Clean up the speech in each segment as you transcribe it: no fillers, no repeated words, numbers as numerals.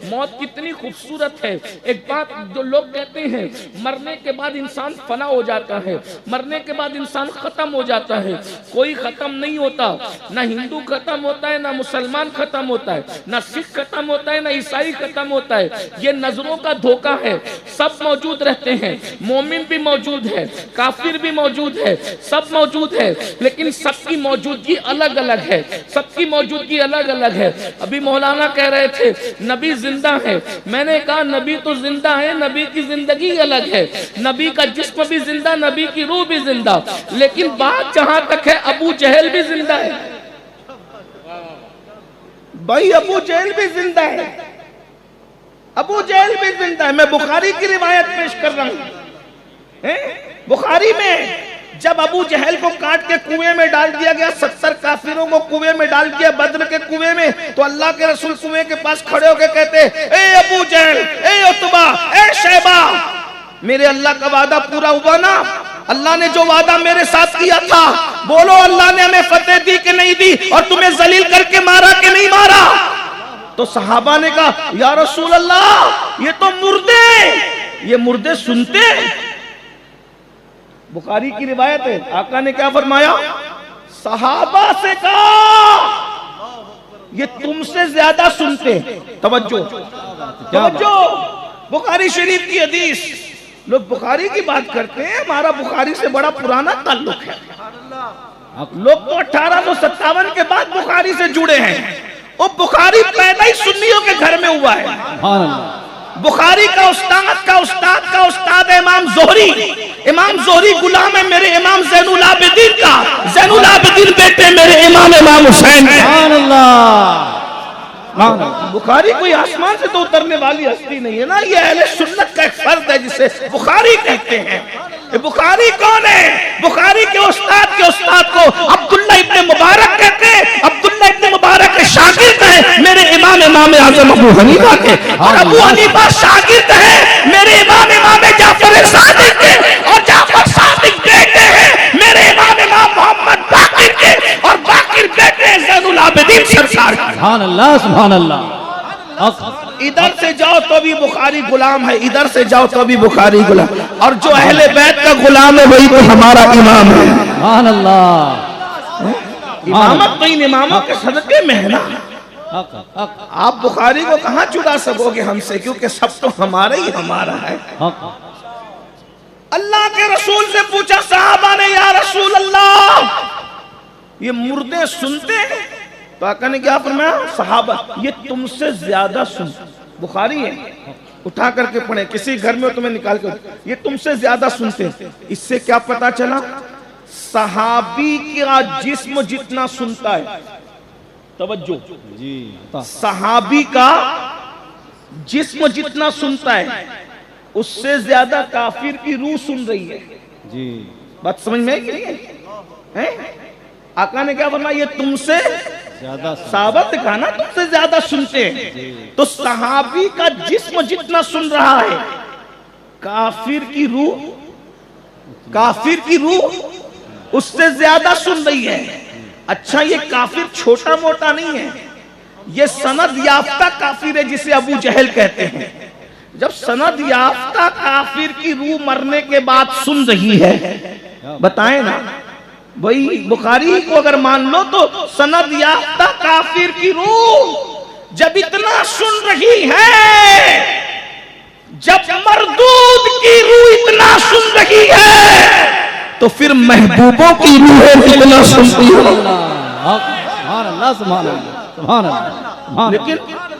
मौत कितनी खूबसूरत है। एक बात जो लोग कहते हैं मरने के बाद इंसान फना हो जाता है, मरने के बाद इंसान खत्म हो जाता है। कोई खत्म नहीं होता, ना हिंदू खत्म होता है, ना मुसलमान खत्म होता है, ना सिख खत्म होता है, ना ईसाई खत्म होता है। ये नजरों का धोखा है। सब मौजूद रहते हैं, मोमिन भी मौजूद है, काफिर भी मौजूद है, सब मौजूद है, लेकिन सबकी मौजूदगी अलग अलग है, सबकी मौजूदगी अलग अलग है। अभी मौलाना कह रहे थे नबी जिंदा है, मैंने कहा नबी तो जिंदा है, नबी की जिंदगी अलग है, नबी का जिस्म भी जिंदा, नबी की रूह भी जिंदा, लेकिन बात जहां तक है अबू जहल भी जिंदा है भाई, अबू जहल भी जिंदा है, अबू जहल भी जिंदा है। मैं बुखारी की रिवायत पेश कर रहा हूं। बुखारी में जब अबू जहल को काट के कुएं में डाल दिया गया, 70 काफिरों को कुएं में डाल दिया बद्र के कुएं में, तो अल्लाह के रसूल कुएं के पास खड़े होकर कहते, ए अबू जहल, ए उतबा, ए शैबा, मेरे अल्लाह का वादा पूरा हुआ ना? अल्लाह ने जो वादा मेरे साथ किया था, बोलो अल्लाह ने हमें फतेह दी कि नहीं दी, और तुम्हें जलील करके मारा कि नहीं मारा? तो सहाबा ने कहा या रसूल अल्लाह, ये तो मुर्दे, ये मुर्दे सुनते। बुखारी की रिवायत है, आका ने क्या फरमाया? सहाबा से कहा ये तुमसे ज्यादा सुनते। तवज्जो तवज्जो, बुखारी शरीफ की हदीस। लोग बुखारी की बात करते हैं, हमारा बुखारी से बड़ा पुराना ताल्लुक है। लोग तो 1857 के बाद बुखारी से जुड़े हैं। वो बुखारी पैदा ही सुन्नियों के घर में हुआ है। बुखारी का उस्ताद है इमाम जोहरी। इमाम जोहरी गुलाम है मेरे इमाम ज़ैनुल आबिदीन का। ज़ैनुल आबिदीन बेटे मेरे इमाम हुसैन है। बुखारी कोई आसमान से तो उतरने वाली हस्ती नहीं है ना, ये अहले सुन्नत का एक फर्द है जिसे बुखारी कहते हैं। ये बुखारी कौन है? बुखारी के उस्ताद को अब्दुल्ला इब्ने मुबारक कहते हैं। अब्दुल्ला इब्ने मुबारक के शागिर्द है मेरे इमाम आज़म अबू हनीफा के, और अबू हनीफा शागिर्द है मेरे इमाम जाफर सादिक के, और जाफर सादिक बेटे हैं मेरे इमाम मोहम्मद बाकिर के, और बाकिर बेटे हैं ज़ैनुल आबिदीन सरकार के। सुभान अल्लाह, सुभान अल्लाह। इधर से जाओ तो भी बुखारी गुलाम है, इधर से जाओ तो भी बुखारी गुलाम, और जो अहले बैत का गुलाम है वही तो हमारा इमाम है। सुभान अल्लाह। इमामत तो इन इमामों के सदके में है ना। आप बुखारी को कहां चुरा सकोगे हमसे, क्योंकि सब तो हमारा ही हमारा है। अल्लाह के रसूल से पूछा साहबा ने, या रसूल अल्लाह, ये मुर्दे सुनते हैं? तो आका ने क्या फरमाया? सहाबा ये तुमसे ज्यादा सुन। बुखारी है, उठा करके पढ़े, किसी घर में तुम्हें निकाल कर, ये तुमसे ज्यादा सुनते हैं। इससे क्या पता चला? सहाबी का जिस्म जितना सुनता है, तवज्जो जी, सहाबी का जिस्म जितना सुनता है, उससे ज्यादा काफिर की रूह सुन रही है जी। बात समझ में आई है? आका ने क्या फरमाया? ये तुमसे ज्यादा, साहबत कहा ना तुमसे ज्यादा सुनते हैं। तो सहाबी का जिस्म जितना सुन रहा है, काफिर की रूह उससे ज्यादा सुन रही है। अच्छा, ये काफिर छोटा मोटा नहीं है, ये सनद याफ्ता काफिर है जिसे अबू जहल कहते हैं। जब सनद याफ्ता काफिर की रूह मरने के बाद सुन रही है, बताएं ना भाई, बुखारी को अगर मान लो तो सनद याफ्ता काफिर की रूह जब इतना सुन रही है, जब मरदूद की रूह इतना सुन रही है, तो फिर महबूबों की रूहें कितना सुनती है। लेकिन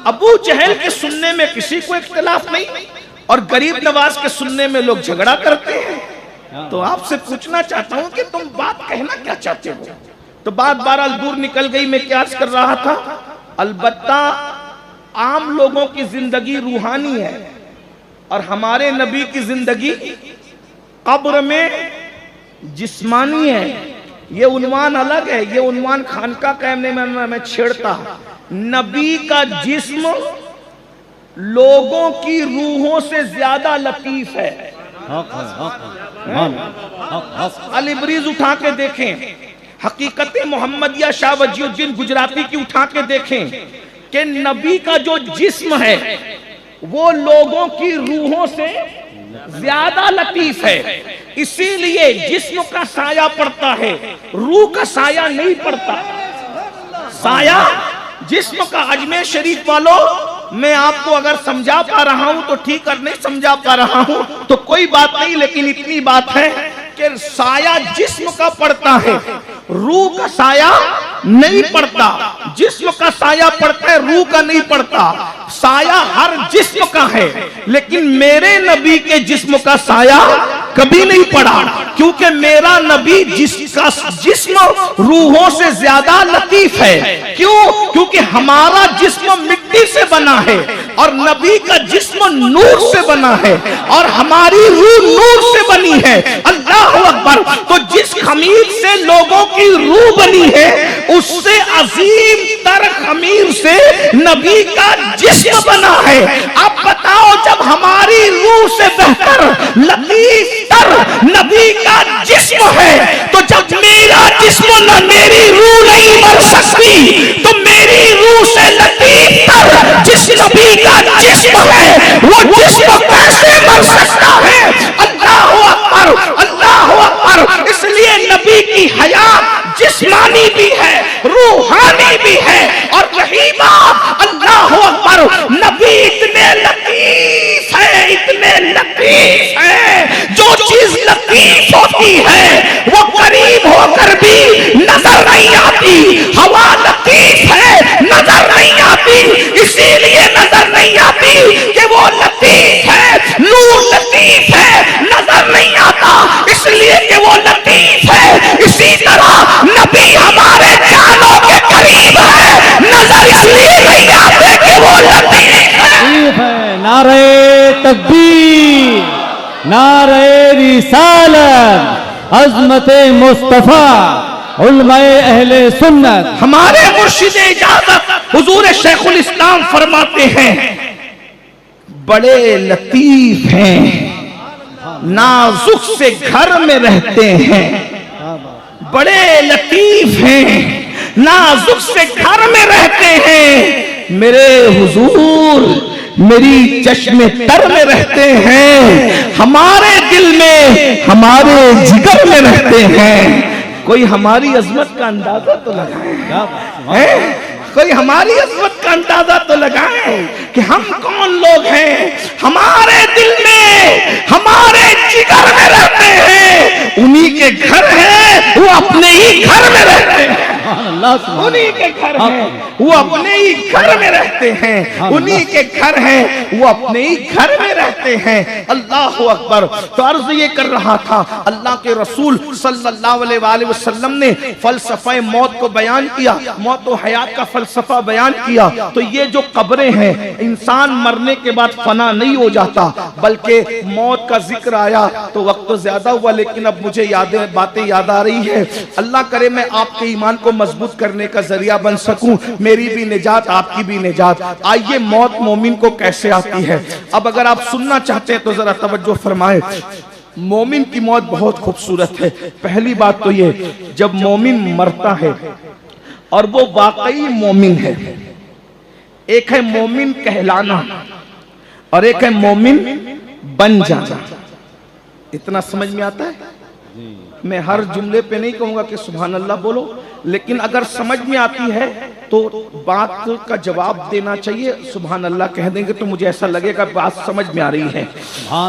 अबू जहल के सुनने में किसी को इख्तिलाफ नहीं, और गरीब नवाज के सुनने में लोग झगड़ा करते हैं। तो आपसे पूछना चाहता हूं कि तुम बात कहना क्या चाहते हो? तो बात बहरहाल दूर निकल गई। मैं क्या कर रहा था, अलबत्ता आम लोगों की जिंदगी रूहानी है, और हमारे नबी की जिंदगी कब्र में जिस्मानी है। ये उन्वान अलग है, ये उन्वान खानका कहने में मैं छेड़ता। नबी का जिस्म लोगों की रूहों से ज्यादा लतीफ है। अल-इब्रीज उठा के देखें, हकीकत मोहम्मदिया शाह वजीउद्दीन गुजराती की उठा के देखें, कि नबी का जो जिस्म है वो लोगों की रूहों से ज्यादा लतीफ है, इसीलिए जिस्म का साया पड़ता है, रूह का साया नहीं पड़ता। साया जिस्म का। अजमेर शरीफ वालों, मैं आपको अगर समझा पा रहा हूं तो ठीक, और नहीं समझा पा रहा हूं तो कोई बात नहीं, लेकिन इतनी बात है कि साया जिस्म का पड़ता है, रूह का साया नहीं पड़ता। जिस्म का साया पड़ता है, रूह का नहीं पड़ता। साया हर जिस्म का है, लेकिन मेरे नबी के जिस्म का साया कभी नहीं पड़ा, क्योंकि मेरा नबी जिसका जिस्म रूहों से ज्यादा लतीफ है। क्यों? क्योंकि हमारा जिस्म मिट्टी से बना है और नबी का जिस्म नूर से बना है, और हमारी रूह नूर से बनी है। अल्लाह अकबर। तो जिस खमीर से लोगों की रूह बनी है, उससे अजीम तर खमीर से नबी का जिस्म बना है। अब बताओ, जब हमारी रूह से बेहतर लतीफ तर नबी का जिस्म है, तो जब मेरा जिस्म न मेरी रूह नहीं मर सकती, तो मेरी रूह से लतीफ तर जिस नबी का जिस्म है, वो जिस्म कैसे मर सकता है? अल्लाह अकबर, अल्लाह अकबर। इसलिए नबी की हयात जिस्मानी भी है, रूहानी भी है। और रही बात, अल्लाह अकबर, नबी इतने लतीफ है, इतने लतीफ है। जो चीज लतीफ होती है वो करीब होकर भी नजर नहीं आती। हवा लतीफ है, नजर नहीं आती, इसीलिए नजर नहीं आती कि वो लतीफ है। नूर लतीफ है, नजर नहीं आता, इसलिए कि वो लतीफ है। इसी तरह नबी हमारे जानों के करीब है, नजर इसलिए नहीं आते कि वो लतीफ है। नारे तकबीर, नारे रिसालत, अज़मते मुस्तफा, उलमाए अहले सुन्नत। हमारे मुर्शिद इजाजत हुजूर शेखुल इस्लाम फरमाते हैं, बड़े लतीफ हैं, नाजुक से घर में रहते हैं। बड़े लतीफ हैं, नाजुक से घर में रहते हैं। मेरे हुजूर मेरी चश्मे तर में रहते हैं, हमारे दिल में, हमारे जिगर में रहते हैं। कोई हमारी अजमत का अंदाजा तो लगाए, कोई हमारी अजमत का अंदाजा तो लगाए कि हम कौन लोग हैं। हमारे दिल में, हमारे जिगर में रहते हैं। उन्हीं के घर है, वो अपने ही घर में रहते हैं। उन्हीं के घर है, वो अपने ही घर में रहते हैं। उन्हीं के घर है, वो अपने ही घर में रहते हैं। अल्लाह अकबर। तो अर्ज ये कर रहा था, अल्लाह के रसूल सल्लल्लाहु अलैहि वसल्लम ने फलसफे मौत को बयान किया, मौत और हयात का फलसफा बयान किया। तो ये जो कब्रें हैं, इंसान मरने के बाद फना नहीं हो जाता, बल्कि मौत का जिक्र आया तो वक्त तो ज्यादा हुआ, लेकिन अब मुझे बातें याद आ रही है। अल्लाह करे मैं आपके ईमान को मजबूत करने का जरिया बन सकूं, मेरी भी निजात, आपकी भी निजात। आइए, मौत मोमिन को कैसे आती है। अब अगर आप सुनना चाहते हैं तो जरा तवज्जो फरमाएं। मोमिन की मौत बहुत खूबसूरत है। पहली बात तो ये, जब मोमिन मरता है और वो वाकई मोमिन है, एक है मोमिन कहलाना और एक है मोमिन बन जाना। इतना समझ में आता है? मैं हर जुमले पे नहीं कहूंगा कि सुभान अल्लाह बोलो, लेकिन अगर समझ में आती है तो बात का जवाब देना चाहिए। सुभान अल्लाह कह देंगे तो मुझे ऐसा लगेगा बात समझ में आ रही है।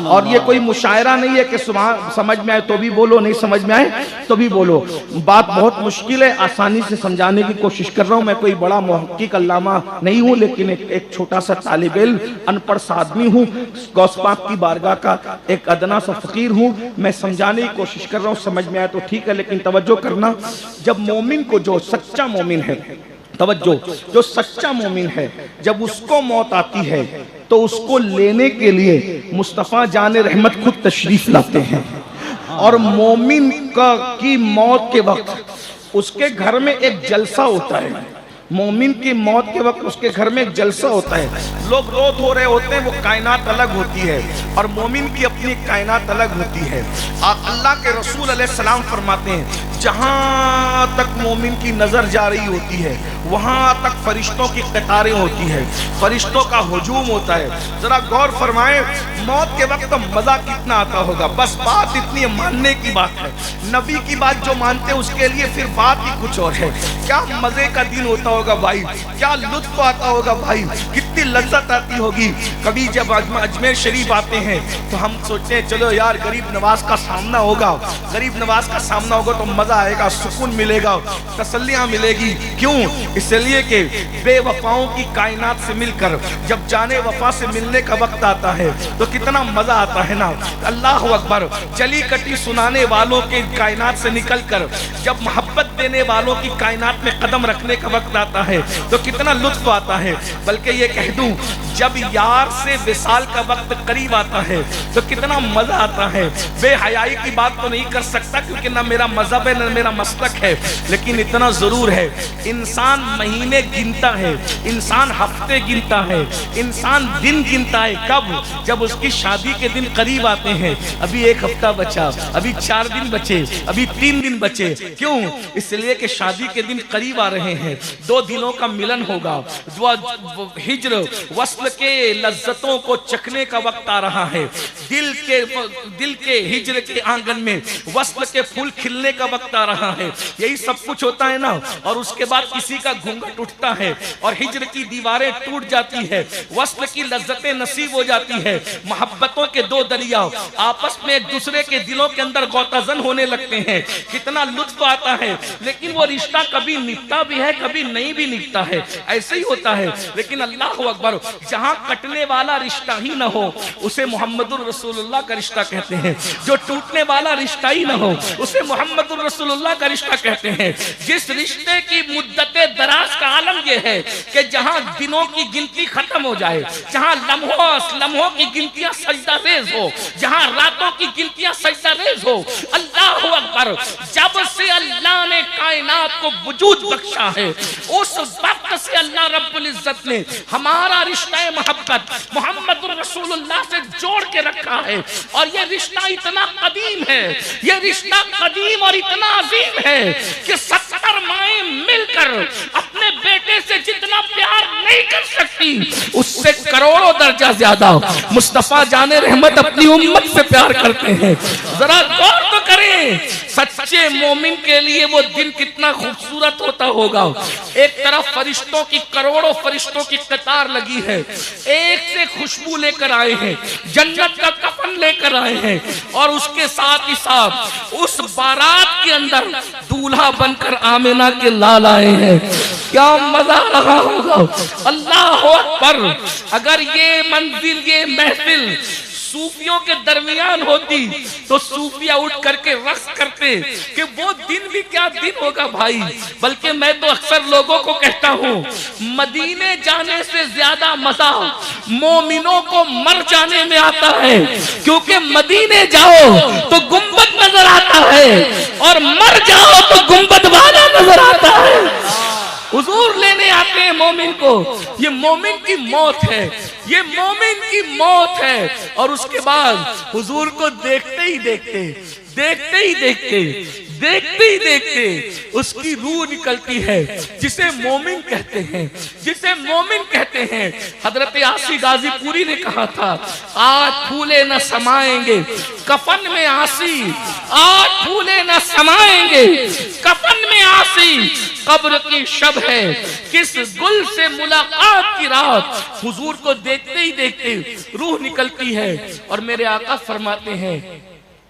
और ये कोई मुशायरा नहीं है कि समझ में आए तो भी बोलो, नहीं समझ में आए तो भी बोलो। बात बहुत मुश्किल है, आसानी से समझाने की कोशिश कर रहा हूँ। मैं कोई बड़ा मुहक्किक अल्लामा नहीं हूँ, लेकिन एक छोटा सा तालिब इल्म, अनपढ़ आदमी हूँ, गौस पाक की बारगाह का एक अदना सा फकीर हूँ। मैं समझाने की कोशिश कर रहा हूँ, समझ में आए तो ठीक है, लेकिन तवज्जो करना। जब मोमिन को, जो सच्चा मोमिन है, तवज्जो, जो सच्चा मोमिन है, जब उसको मौत आती है तो उसको लेने के लिए मुस्तफ़ा जान रहमत खुद तशरीफ लाते हैं। और मोमिन की मौत के वक्त उसके घर में एक जलसा होता है। मोमिन की मौत के वक्त उसके घर में एक जलसा होता है। लोग रोत हो रहे होते हैं, वो कायनात अलग होती है, और मोमिन की अपनी कायनात अलग होती है। अल्लाह के रसूल अलैहिस्सलाम फरमाते हैं, जहां तक मोमिन की नजर जा रही होती है वहां तक फरिश्तों की कतारें होती है, फरिश्तों का हुजूम होता है। जरा गौर फरमाए, मौत के वक्त तो मजा कितना आता होगा। बस बात इतनी मानने की बात है, नबी की बात जो मानते हैं उसके लिए फिर बात ही कुछ और है। क्या मजे का दिन होता होगा भाई, क्या लुत्फ आता होगा भाई, कितनी लज्जत आती होगी। कभी जब अजमेर शरीफ आते हैं तो हम सोचते हैं चलो यार गरीब नवाज का सामना होगा, गरीब नवाज का सामना होगा तो मजा आएगा, सुकून मिलेगा, तसल्लियां मिलेगी। क्यों? इसलिए कि बेवफाओं की कायनात से मिलकर जब जाने वफा से मिलने का वक्त आता है तो कितना मजा आता है ना। अल्लाह अकबर। चली कटी सुनाने वालों के कायनात से निकलकर जब मोहब्बत देने वालों की कायनात में कदम रखने का वक्त आता है तो कितना लुत्फ आता है। बल्कि ये कह दूं, जब यार से विसाल का वक्त करीब आता है तो कितना मजा आता है। बेहयाई की बात तो नहीं कर सकता क्योंकि ना मेरा मजहब है ना मेरा मसलक है, लेकिन इतना जरूर है, इंसान महीने गिनता है, इंसान हफ्ते गिनता है, इंसान दिन गिनता है। कब? जब उसकी शादी के दिन करीब आते हैं। अभी 1 हफ्ता बचा, अभी 4 दिन बचे, अभी 3 दिन बचे। क्यों? इसलिए कि शादी के दिन करीब आ रहे हैं, 2 दिनों का मिलन होगा, हिज्र वस्ल के लज्जतों को चखने का वक्त आ रहा है। दिल के हिज्र के आंगन में वस्ल के फूल खिलने का वक्त आ रहा है। यही सब कुछ होता है ना। और उसके बाद किसी का घूंघट उठता है और हिज्र की दीवारें टूट जाती है, वस्ल की लज्जतें नसीब हो जाती है, मोहब्बतों के 2 दरिया आपस में एक दूसरे के दिलों के अंदर गौताजन होने लगते हैं। कितना लुत्फ आता है। लेकिन वो रिश्ता कभी निभता भी है, कभी नहीं भी निभता है, ऐसे ही होता है। लेकिन अल्लाह अकबर, जहां कटने वाला रिश्ता ही ना हो उसे मोहम्मदुर रसूलुल्लाह का रिश्ता कहते हैं। जो टूटने वाला रिश्ता ही ना हो उसे मोहम्मदुर रसूलुल्लाह का रिश्ता कहते हैं। जिस रिश्ते की मुद्दते दराज का आलम यह है कि जहां दिनों की गिनती खत्म हो जाए, जहां लम्हों की गिनतियां सजदा रेज हो, जहां रातों की गिनतियां सजदा रेज हो। अल्लाह अकबर। जब से अल्लाह ने कायनात को वजूद बख्शा है उस वक्त से अल्लाह रब्बुल इज्जत ने हमारा रिश्ता मोहब्बत मोहम्मदुर रसूलुल्लाह से जोड़ के रखा है। और यह रिश्ता इतना कदीम है, यह रिश्ता कदीम और इतना अजीम है कि 70 माएं मिलकर अपने बेटे से जितना प्यार नहीं कर सकती उससे करोड़ों दर्जा ज्यादा मुस्तफा जाने रहमत अपनी उम्मत से प्यार करते हैं। जरा गौर तो करें, सच्चे मोमिन के लिए वो दिन कितना खूबसूरत होता होगा। एक तरफ फरिश्तों की करोड़ों फरिश्तों की कतार लगी है, एक से खुशबू लेकर आए हैं, जन्नत का कफन लेकर आए हैं, और उसके साथ ही साथ उस बारात के अंदर दूल्हा बनकर आमिना के लाल आए हैं। क्या मजा रहा होगा। अल्लाह अकबर। अगर ये मंजिल, ये महफिल सूफियों के दरमियान होती तो सूफिया उठ करके रक्स करते कि वो दिन भी क्या दिन होगा भाई। बल्कि मैं तो अक्सर लोगों को कहता हूँ, मदीने जाने से ज्यादा मजा मोमिनों को मर जाने में आता है, क्योंकि मदीने जाओ तो गुंबद नजर आता है और मर जाओ तो गुंबद वाला नजर आता है। हुजूर लेने आते हैं मोमिन को। ये मोमिन की मौत है, ये मोमिन की मौत है। और उसके बाद हुजूर को देखते ही देखते उसकी रूह निकलती है, जिसे मोमिन कहते हैं, जिसे मोमिन कहते हैं। हजरत आसी गाजीपुरी ने कहा था, आज फूले न समाएंगे कफन में आसी, आज फूले न समाएंगे कफन में आसी, कब्र की शब है किस गुल से मुलाकात की रात। हुजूर को देखते ही देखते रूह निकलती है। और मेरे आका फरमाते हैं,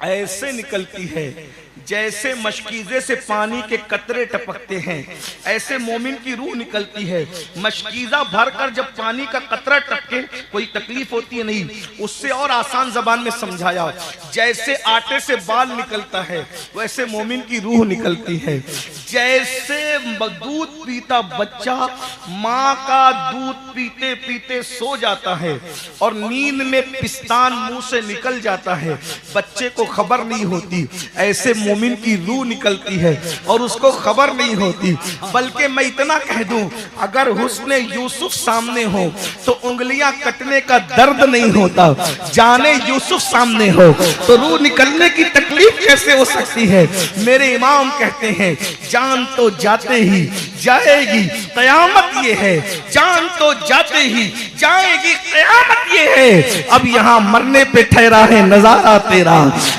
ऐसे निकलती है जैसे मशकीजे से पानी के कतरे टपकते हैं, ऐसे मोमिन की रूह निकलती है। मशकीजा भरकर जब पानी का कतरा टपके कोई तकलीफ होती है नहीं, उससे और आसान जबान में समझाया, जैसे आटे से बाल निकलता है वैसे मोमिन की रूह निकलती है। जैसे दूध पीता बच्चा माँ का दूध पीते पीते सो जाता है और नींद में पिस्तान मुंह से निकल जाता है, बच्चे को खबर नहीं होती, ऐसे मोमिन की रूह निकलती है और उसको खबर नहीं होती। बल्कि मैं इतना कह दूं, अगर हुस्ने यूसुफ सामने हो तो उंगलियां कटने का दर्द नहीं होता, जाने यूसुफ सामने हो तो रूह निकलने की तकलीफ कैसे हो सकती है। मेरे इमाम कहते हैं, जान तो जाते ही जाएगी कयामत ये है, जान तो जाते ही जाएगी कयामत ये है। अब यहाँ मरने पे ठहरा है नजारा तेरा,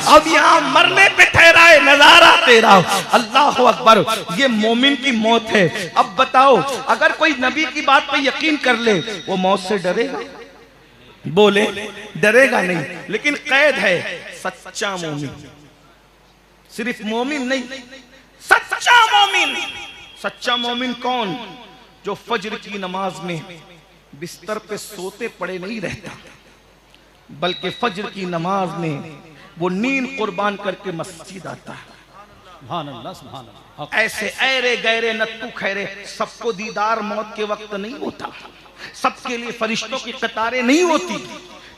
अब यहाँ मरने पे ठहरा है नजारा तेरा। अल्लाह अकबर, ये मोमिन की मौत है। अब बताओ, अगर कोई नबी की बात पे यकीन कर ले, वो मौत से डरेगा? बोले डरेगा नहीं, लेकिन कैद है सच्चा मोमिन। सिर्फ मोमिन नहीं, सच्चा मोमिन। सच्चा मोमिन कौन? जो फज्र की नमाज में बिस्तर पे सोते पड़े नहीं रहता, बल्कि फज्र की नमाज में वो नींद कुर्बान करके मस्जिद आता है। सुभान अल्लाह, सुभान अल्लाह। ऐसे ऐरे गैरे नत्तू खैरे सबको दीदार मौत के वक्त नहीं होता, सबके लिए फरिश्तों की कतारें नहीं होती।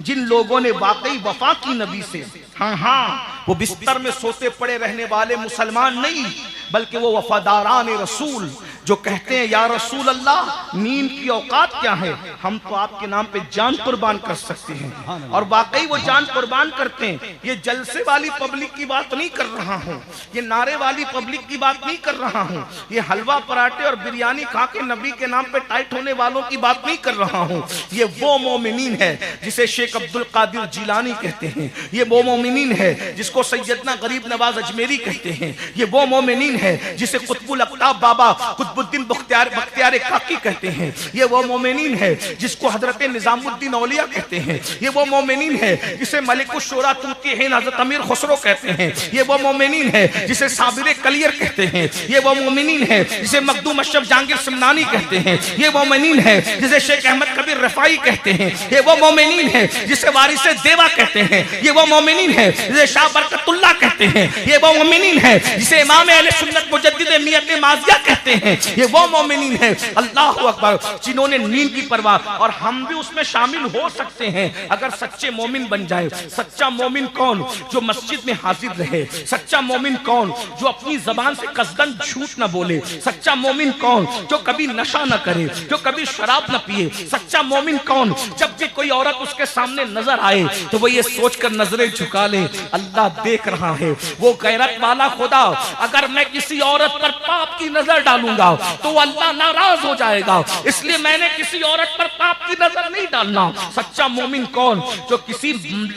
जिन लोगों ने वाकई वफा की नबी से, हाँ, वो बिस्तर में सोते पड़े रहने वाले मुसलमान नहीं, बल्कि वो वफादारान रसूल जो कहते हैं, या रसूल अल्लाह, नींद की औकात क्या है, हम तो आपके नाम पे जान कुर्बान कर सकते हैं। और वाकई वो जान कुर्बान करते हैं। ये जलसे वाली पब्लिक की बात नहीं कर रहा हूँ, ये नारे वाली पब्लिक की बात नहीं कर रहा हूँ, ये हलवा पराठे और बिरयानी खा के नबी के नाम पे टाइट होने वालों की बात नहीं कर रहा हूँ। ये वो मोमिनीन है जिसे शेख अब्दुल कादिर जिलानी कहते हैं, ये वो मोमिनीन है जिसको सैयदना गरीब नवाज अजमेरी कहते हैं, ये वो मोमिनीन है जिसे कुतुबुल अक्ताब बाबा कुतुबुद्दीन बख्तियार काकी कहते हैं, ये वो मोमिनीन है जिसको हजरत निजामुद्दीन औलिया कहते हैं, ये वो मोमिनीन है जिसे मलिकुश शूरा तुर्की हिंद हजरत अमीर खुसरो कहते हैं, ये वो मोमिनीन है जिसे साबिर कलियर कहते हैं, ये वो मोमिनीन है जिसे मखदूम अशरफ जहांगीर सिमनानी कहते हैं, ये वो मोमिनीन है जिसे शेख अहमद कबीर रफाई कहते हैं, ये वो मोमिनीन है जिसे वारिसे देवा कहते हैं, ये वो मोमिनीन है जिसे शाह बरकतुल्लाह कहते हैं, ये वो मोमिनीन है जिसे इमाम अहले सुन्नत मुजद्दिद मियत माजिया कहते हैं, ये वो मोमिनीन है, अल्लाह अकबर, जिन्होंने नींद की परवाह। और हम भी उसमें शामिल हो सकते हैं अगर सच्चे मोमिन बन जाए। सच्चा मोमिन कौन? जो मस्जिद में हाजिर रहे। सच्चा मोमिन कौन? जो अपनी जबान से कसदन झूठ न बोले। सच्चा मोमिन कौन? जो कभी नशा न करे, जो कभी शराब न पिए। सच्चा मोमिन कौन? जब भी कोई औरत उसके सामने नजर आए तो वो ये सोचकर नजरें झुका ले, अल्लाह देख रहा है। वो गैरत वाला खुदा, अगर मैं किसी औरत पर पाप की नजर डालूंगा तो अल्लाह नाराज हो जाएगा, इसलिए मैंने किसी औरत पर पाप की नजर नहीं डालना। सच्चा मोमिन कौन? जो किसी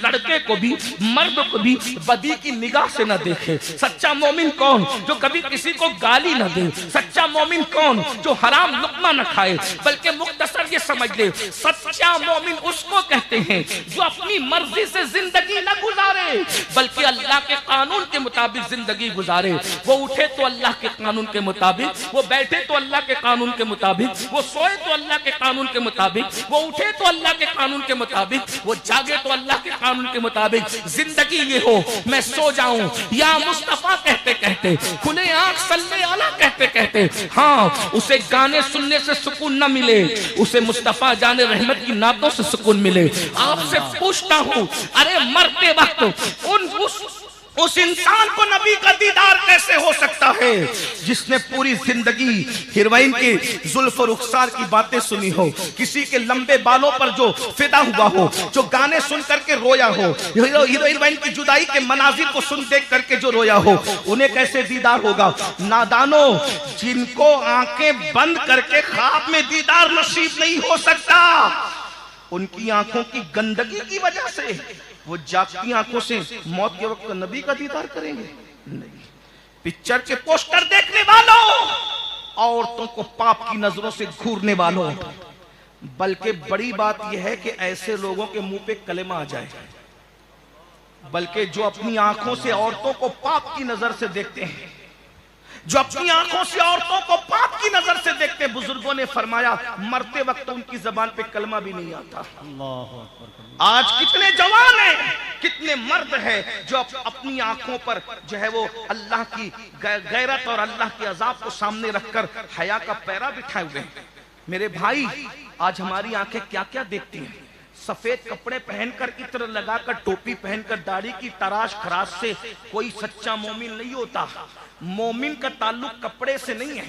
लड़के को भी, मर्द को भी बदी की निगाह से न देखे। सच्चा मोमिन कौन? जो कभी किसी को गाली न दे। सच्चा मोमिन कौन? जो हराम लुक्मा न खाए, बल्कि मुख्तसर ये समझ ले, सच्चा मोमिन उसको कहते हैं जो अपनी मर्जी से जिंदगी न गुजारे, बल्कि अल्लाह के कानून के मुताबिक जिंदगी गुजारे। वो उठे तो अल्लाह के कानून के मुताबिक, वो बैठे तो अल्लाह के कानून के मुताबिक, वो सोए तो अल्लाह के कानून के मुताबिक, वो उठे तो अल्लाह के कानून के मुताबिक, वो जागे तो अल्लाह के कानून के मुताबिक। जिंदगी ये हो, मैं सो जाऊं या मुस्तफा कहते कहते, खुले आंख सल्ले आला कहते कहते, हाँ, उसे गाने सुनने से सुकून न मिले, उसे मुस्तफा जाने रहमत की नातों से सुकून मिले। आपसे पूछता हूं, अरे मरते वक्त उस इंसान को नबी का दीदार कैसे हो सकता है जिसने पूरी जिंदगी हीरोइन के जुल्फ और रुखसार की बातें सुनी हो, किसी के लंबे बालों पर जो फिदा हुआ हो, जो गाने सुन करके रोया हो, हीरोइन की जुदाई के मनाजिर को सुन देख करके जो रोया हो, उन्हें कैसे दीदार होगा? नादानो, जिनको आंखें बंद करके ख्वाब में दीदार नसीब नहीं हो सकता, उनकी आंखों की गंदगी की वजह से वो जागती आंखों से मौत के वक्त नबी का दीदार करेंगे? नहीं। पिक्चर के पोस्टर देखने वालों, औरतों को पाप की नजरों से घूरने वालों, बल्कि बड़ी बात यह है कि ऐसे लोगों के मुंह पे कलेमा आ जाए, बल्कि जो अपनी आंखों से औरतों को पाप की नजर से देखते हैं, जो अपनी आंखों से औरतों को पाप की नजर से देखते। बुजुर्गों ने फरमाया मरते वक्त उनकी जबान पे कलमा भी नहीं आता। अल्लाह अकबर। आज कितने जवान हैं, कितने मर्द हैं जो अपनी आंखों पर जो है वो अल्लाह की गैरत और अल्लाह के अजाब को सामने रखकर हया का पैरा बिठाए हुए हैं। मेरे भाई, आज हमारी आंखें क्या क्या देखती हैं। सफेद कपड़े पहनकर, इत्र लगाकर, टोपी पहनकर, दाढ़ी की तराश खराश से कोई सच्चा मोमिन नहीं होता। मोमिन का ताल्लुक कपड़े से नहीं है,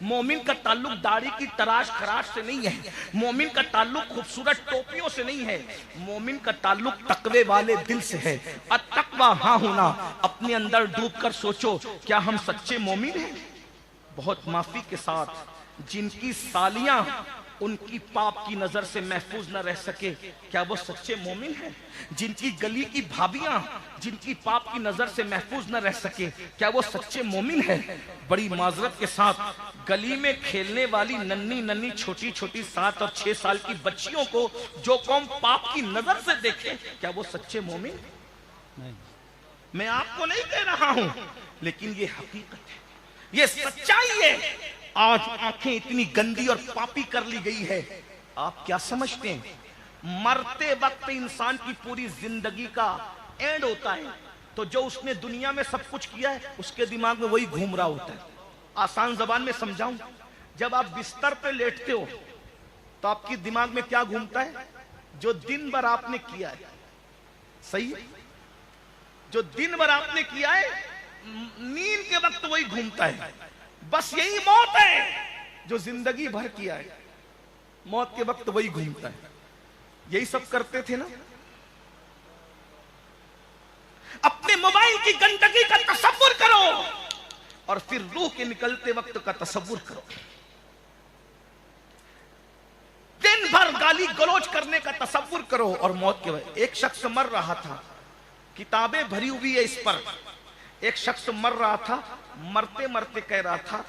मोमिन का ताल्लुक दाढ़ी की तराश खराश से नहीं है, मोमिन का ताल्लुक खूबसूरत टोपियों से नहीं है, मोमिन का ताल्लुक तकवे वाले दिल से है। अतकवा हाँ होना, अपने अंदर डूबकर सोचो क्या हम सच्चे मोमिन हैं। बहुत माफी के साथ, जिनकी सालियां उनकी पाप की नजर से महफूज न रह सके, क्या वो सच्चे मोमिन हैं। जिनकी गली की भाभियां जिनकी पाप की नजर से महफूज न रह सके, क्या वो सच्चे मोमिन हैं। बड़ी माजरत के साथ, गली में खेलने वाली नन्ही नन्ही छोटी छोटी 7 और 6 साल की बच्चियों को जो कौम पाप की नजर से देखे, क्या वो सच्चे मोमिन नहीं। मैं आपको नहीं कह रहा हूं, लेकिन ये हकीकत है, ये सच्चाई है। आज आंखें इतनी गंदी और पापी कर ली गई है। आप क्या समझते हैं, मरते वक्त इंसान की पूरी जिंदगी का एंड होता है, तो जो उसने दुनिया में सब कुछ किया है उसके दिमाग में वही घूम रहा होता है। आसान जबान में समझाऊं, जब आप बिस्तर पे लेटते हो तो आपके दिमाग में क्या घूमता है, जो दिन भर आपने किया है। सही है, जो दिन भर आपने किया है नींद के वक्त वही घूमता है। बस यही मौत है, जो जिंदगी भर किया है मौत के वक्त वही घूमता है। यही सब करते थे ना। अपने मोबाइल की गंदगी का तसव्वुर करो और फिर रूह के निकलते वक्त का तसव्वुर करो। दिन भर गाली गलौज करने का तसव्वुर करो और मौत के वक्त। एक शख्स मर रहा था, किताबें भरी हुई है इस पर। एक शख्स मर रहा था, मरते मरते कह रहा था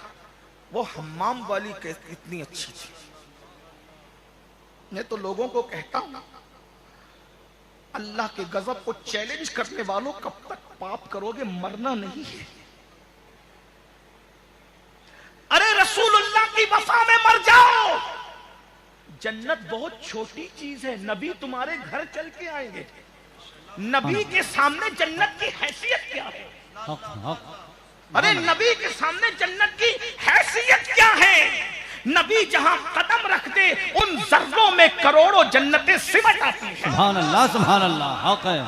वो हम्माम वाली कितनी अच्छी थी। मैं तो लोगों को कहता हूं, अल्लाह के गजब को चैलेंज करने वालों, कब तक पाप करोगे, मरना नहीं है। अरे रसूलुल्लाह की वफा में मर जाओ। जन्नत बहुत छोटी चीज है। नबी तुम्हारे घर चल के आएंगे, नबी के सामने जन्नत की हैसियत क्या है। अरे नबी के सामने जन्नत की हैसियत क्या है। नबी जहां कदम रख दे उन जर्रों में करोड़ों जन्नतें सिमट आती हैं। सुभान अल्लाह, सुभान अल्लाह, हक है,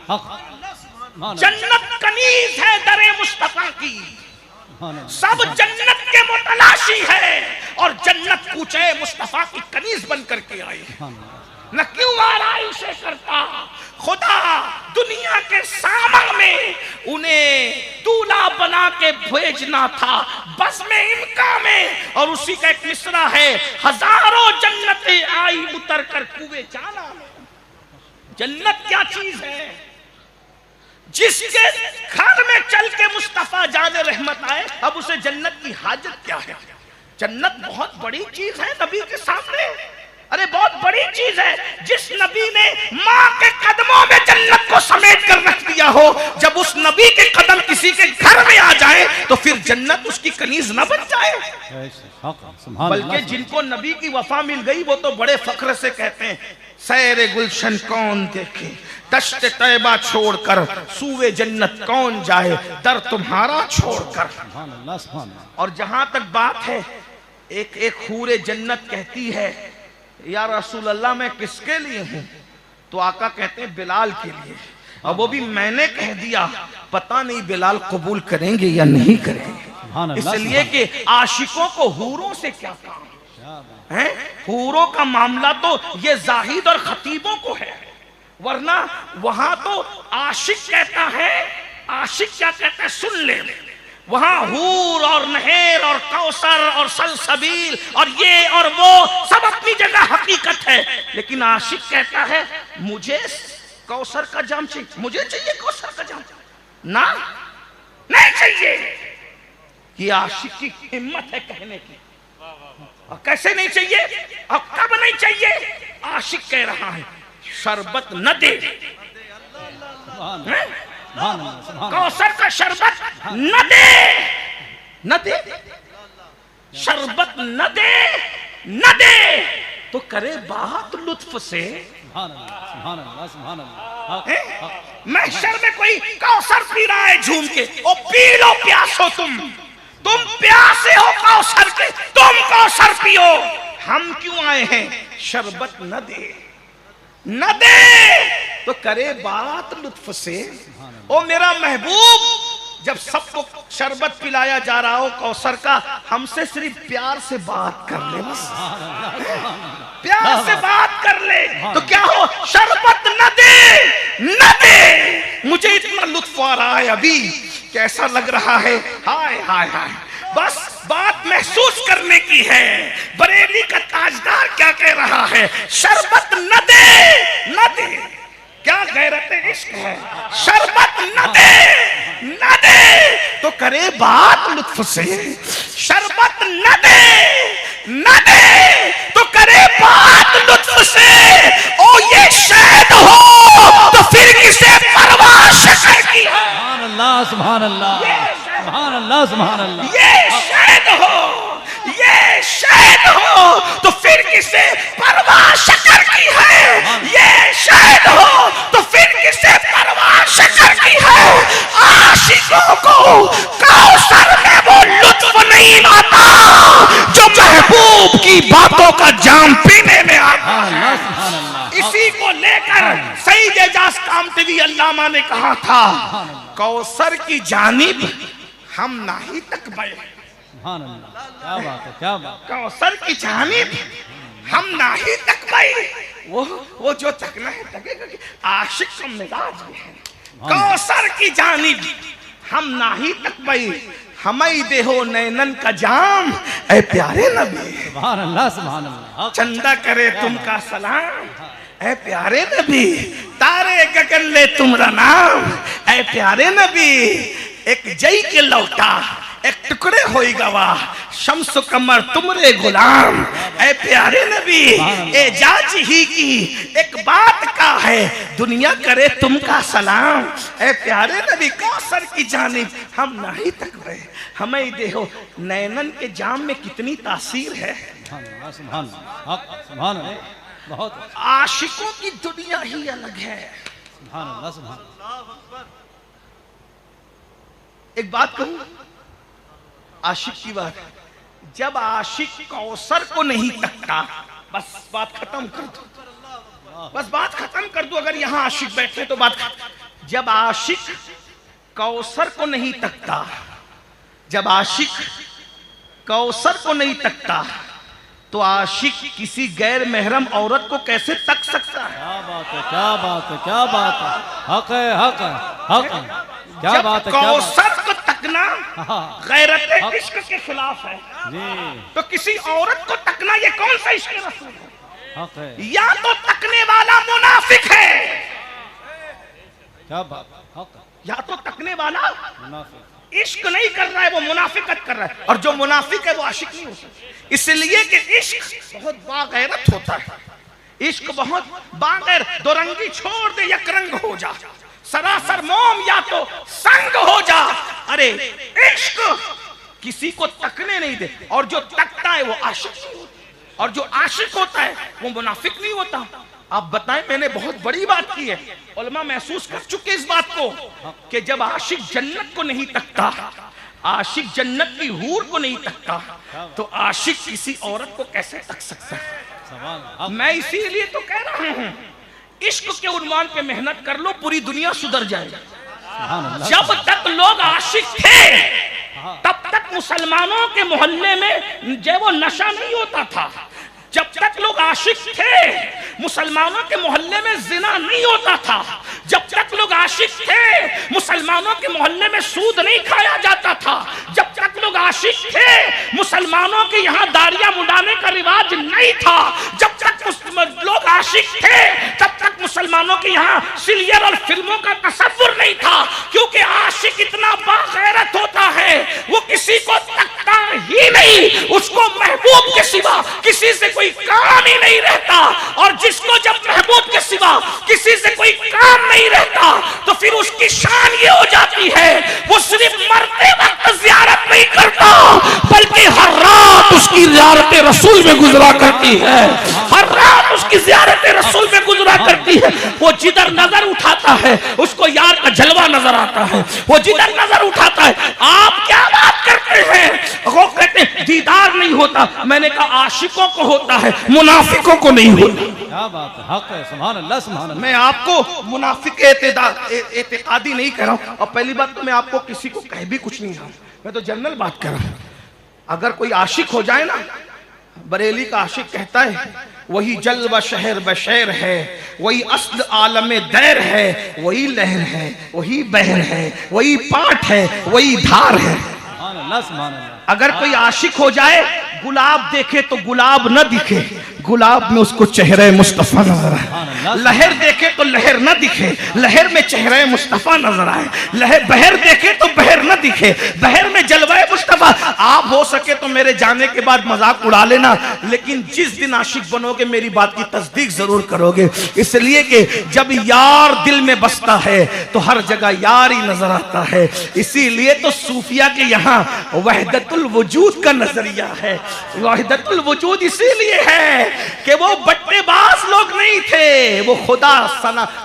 हक। जन्नत कनीज है दरे मुस्तफा की, सब जन्नत के मुतलाशी है और जन्नत कूचे मुस्तफा की कनीज बन करके आई। न क्यों आराइशे करता खुदा दुनिया के सामन में उन्हें दूल्हा बना के भेजना था, बस में इनका में। और उसी का एक मिसरा है, हजारों जन्नतें आई उतर कर कुएं जाना में। जन्नत क्या चीज है, जिसके घर में चल के मुस्तफा जाने रहमत आए, अब उसे जन्नत की हाजत क्या है। जन्नत बहुत बड़ी चीज है नबी के सामने। अरे बहुत बड़ी चीज है। जिस नबी ने माँ के कदमों में जन्नत को समेट कर रख दिया हो, जब उस नबी के कदम किसी के घर में आ जाए तो फिर जन्नत उसकी कनीज न बन जाए। बल्कि जिनको नबी की वफा मिल गई वो तो बड़े फख्र से कहते हैं, सैरे गुलशन कौन देखे, दश्त तैबा छोड़कर सूवे जन्नत कौन जाए, दर तुम्हारा छोड़कर। और जहां तक बात है, एक एक हूरे जन्नत कहती है, या रसूल अल्लाह मैं किसके लिए हूं, तो आका कहते हैं बिलाल के लिए। और वो भी मैंने कह दिया, पता नहीं बिलाल कबूल करेंगे या नहीं करेंगे। इसलिए कि आशिकों को हूरों से क्या काम है। हूरों का मामला तो ये जाहिद और खतीबों को है, वरना वहां तो आशिक कहता है, आशिक क्या कहता है सुन ले। वहां हूर और नहेर और कौसर और सलसबील और ये और वो सब अपनी जगह हकीकत है, लेकिन आशिक कहता है मुझे कौसर का जाम चाहिए, मुझे चाहिए कौसर का जाम, ना नहीं चाहिए। ये आशिक की हिम्मत है कहने की। और कैसे नहीं चाहिए और कब नहीं चाहिए, आशिक कह रहा है शरबत न दे, सुभान अल्लाह, कौसर का शरबत न दे, न दे, शरबत न दे, न दे तो करे बात लुत्फ से। सुभान अल्लाह, सुभान अल्लाह, सुभान अल्लाह। महशर में कोई कौसर पी रहा है झूम के, ओ पी लो, प्यासो तुम प्यासे हो कौसर के, तुम कौसर पियो। हम क्यों आए हैं? शरबत न दे, न दे तो करे बात लुत्फ से। ओ मेरा महबूब, जब सबको शरबत पिलाया जा रहा हो कौसर का, हमसे सिर्फ प्यार से बात कर ले, बस प्यार से बात कर ले तो क्या हो? शरबत न दे, न दे। मुझे इतना लुत्फ आ रहा है अभी, कैसा लग रहा है, हाय हाय हाय। बस बात महसूस करने की है। बरेली का ताजदार क्या कह रहा है? शरबत न दे, न दे, क्या गैरत इश्क है। शरबत न दे, न दे तो करे बात लुत्फ से। शरबत न दे, न दे तो करे बात लुत्फ से। ओ ये शहद हो तो फिर किसे परवाह शकर की है। सुभान अल्लाह, सुभान अल्लाह, सुभान अल्लाह, सुभान अल्लाह। ये शहद हो, ये शहद हो तो फिर किसे परवाह शकर की है। ये शहद हो तो फिर किसे परवाह शकर की है। आशिकों को कौसर में वो लुत्फ नहीं आता जो महबूब की बातों का जाम पीने में आता है। इसी को लेकर सईद एजाज कामतवी अल्लामा ने कहा था, कौसर की जानिब हम नाही तक बए। सुभान अल्लाह, क्या बात है, क्या बात। कौसर की जानिब हम नाही तक बए। वो जो तकना है तकेगा कि आशिक का मिजाज है। कौसर की जानिब हम नाही तक बए, हमें देहो नैनन का जाम ऐ प्यारे नबी। सुभान अल्लाह, सुभान अल्लाह। चंदा करे तुमका सलाम ऐ प्यारे नबी। तारे गगन ले तुमरा नाम ऐ प्यारे नबी। एक जई के लौटा एक टुकड़े होई गवा, शम्स कमर तुमरे गुलाम ऐ प्यारे नबी। एजाज ही की एक बात का है, दुनिया करे तुमका सलाम ऐ प्यारे नबी। कौसर की जानिब हम नहीं तक रहे, हमें देहो नैनन के जाम में कितनी तासीर है। सुभान अल्लाह, सुभान अल्लाह, सुभान अल्लाह। बहुत आशिकों की दुनिया ही अलग है। सुभान अल्लाह, सुभान अल्लाह। एक बात कहूं, आशिक की बात, जब आशिक कौसर को नहीं तकता, बस बात खत्म कर दो, बस बात खत्म कर दो। अगर यहां आशिक बैठे तो बात खत्म। जब आशिक कौसर को नहीं तकता, जब आशिक कौसर को नहीं तकता तो आशिक किसी गैर महरम औरत को कैसे तक सकता है? क्या बात है, क्या बात है, क्या बात है। हक है, हक है, हक है। क्या बात है, क्या बात। कौसर को तकना गैरत इश्क के खिलाफ है जी। तो किसी औरत को तकना ये कौन सा इश्क रसूल है? हक है। या तो तकने वाला मुनाफिक है, क्या बात, हक है। या तो तकने वाला मुनाफिक इश्क नहीं कर रहा है, वो मुनाफिकत कर रहा है। और जो मुनाफिक है वो आशिक नहीं होता। इसलिए कि इश्क बहुत बागैरत होता है। इश्क बहुत बागैर, दो रंगी छोड़ दे एक रंग हो जा, सरासर मोम या तो संग हो जा। अरे इश्क किसी को तकने नहीं दे, और जो तकता है वो आशिक नहीं होता, और जो आशिक होता है वो मुनाफिक नहीं होता। आप बताएं, मैंने बहुत बड़ी बात की है। उलमा महसूस कर चुके इस बात को कि जब आशिक जन्नत को नहीं तकता, आशिक जन्नत की हूर को नहीं तकता, तो आशिक किसी औरत को कैसे तक सकता है? सवाल। मैं इसीलिए तो कह रहा हूं, इश्क के उन्वान पे मेहनत कर लो, पूरी दुनिया सुधर जाएगी। जब तक लोग आशिक थे तब तक मुसलमानों के मोहल्ले में जो वो नशा नहीं होता था। जब तक लोग आशिक थे मुसलमानों के मोहल्ले में जिना नहीं होता था। जब तक लोग आशिक थे मुसलमानों के मोहल्ले में सूद नहीं खाया जाता था। जब तक लोग आशिक थे मुसलमानों के यहाँ दाढ़ियां मुंडाने का रिवाज नहीं था। जब तक लोग आशिक थे तब तक मुसलमानों के यहाँ सीरियल और फिल्मों का तसव्वुर नहीं था। क्योंकि आशिक इतना बागैरत होता है, वो किसी को तकता ही नहीं, उसको महबूब के सिवा किसी से कोई काम ही नहीं रहता। और जिसको जब महबूब के सिवा किसी से कोई काम नहीं रहता तो फिर उसकी शान ये हो जाती है, वो सिर्फ मरते वक्त ज़ियारत नहीं करता, रसूल में गुजरा करती है, हर रात उसकी ज़ियारत रसूल में गुजरा करती है। वो जिधर नजर उठाता है उसको यार का जलवा नजर आता है, वो जिधर नजर उठाता है। आप क्या बात करते हैं? वो कहते हैं दीदार नहीं होता। मैंने कहा आशिकों को होता है, मुनाफिकों को नहीं होता। क्या बात है, हक है, सुभान अल्लाह, सुभान अल्लाह। मैं आपको मुनाफिक एतेकादी नहीं कह रहा हूं, और पहली बात तो मैं आपको किसी को कह भी कुछ नहीं रहा हूं, मैं तो जनरल बात कर रहा हूं। अगर कोई आशिक हो जाए ना, बरेली का आशिक कहता है वही जल व शहर बशैर है, वही अस्ल आलम दैर है, वही लहर है, वही बहर है, वही पाठ है, वही धार है। सुभान अल्लाह, सुभान अल्लाह। अगर कोई आशिक हो जाए, गुलाब देखे तो गुलाब न दिखे, गुलाब में उसको चेहरे मुस्तफा नजर आए। लहर देखे तो लहर न दिखे, लहर में चेहरे मुस्तफा नजर आए। लहर बहर देखे तो बहर न दिखे, बहर में जलवाए मुस्तफा। आप हो सके तो मेरे जाने के बाद मजाक उड़ा लेना, लेकिन जिस दिन आशिक बनोगे मेरी बात की तस्दीक जरूर करोगे। इसलिए कि जब यार दिल में बसता है तो हर जगह यार ही नजर आता है। इसीलिए तो सूफिया के यहाँ वहदतुल वजूद का नजरिया है। वहदतुल वजूद इसीलिए है कि वो बट्टेबाज लोग नहीं थे, वो खुदा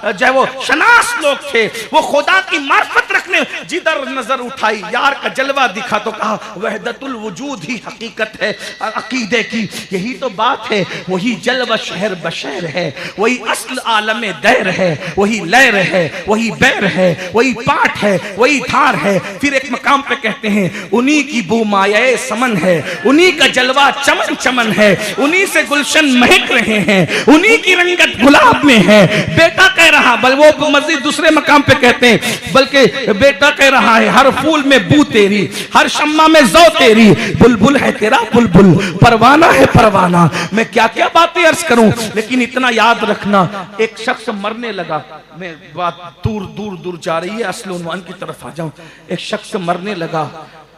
जो है वो शनास लोग थे। वो खुदा की मार्फत रखने, जिधर नजर उठाई यार का जलवा दिखा तो कहा वहदतुल वजूद ही हकीकत है अकीदे की। यही तो बात है, वही जलवा शहर बशैर है, वही अस्ल आलम दैर है, वही लहर है, वही बैर है, वही पाठ है, वही धार है। फिर एक मकाम पे कहते हैं उन्हीं की बूमाये समन है, उन्हीं का जलवा चमन चमन है, उन्हीं से गुलशन महक रहे हैं, उन्हीं की रंगत गुलाब में है। बेटा कह रहा, बल वो मजीद दूसरे मकाम पे कहते हैं, बल्कि बेटा कह रहा है हर फूल में बू तेरी, हर शम्मा में जौ तेरी, बुलबुल है तेरा बुलबुल, परवाना है परवाना। मैं क्या क्या बातें अर्ज करूं, लेकिन इतना याद रखना, एक शख्स मरने लगा। मैं बात दूर दूर दूर जा रही है, असल उन्वान की तरफ आ जाऊं। एक शख्स मरने लगा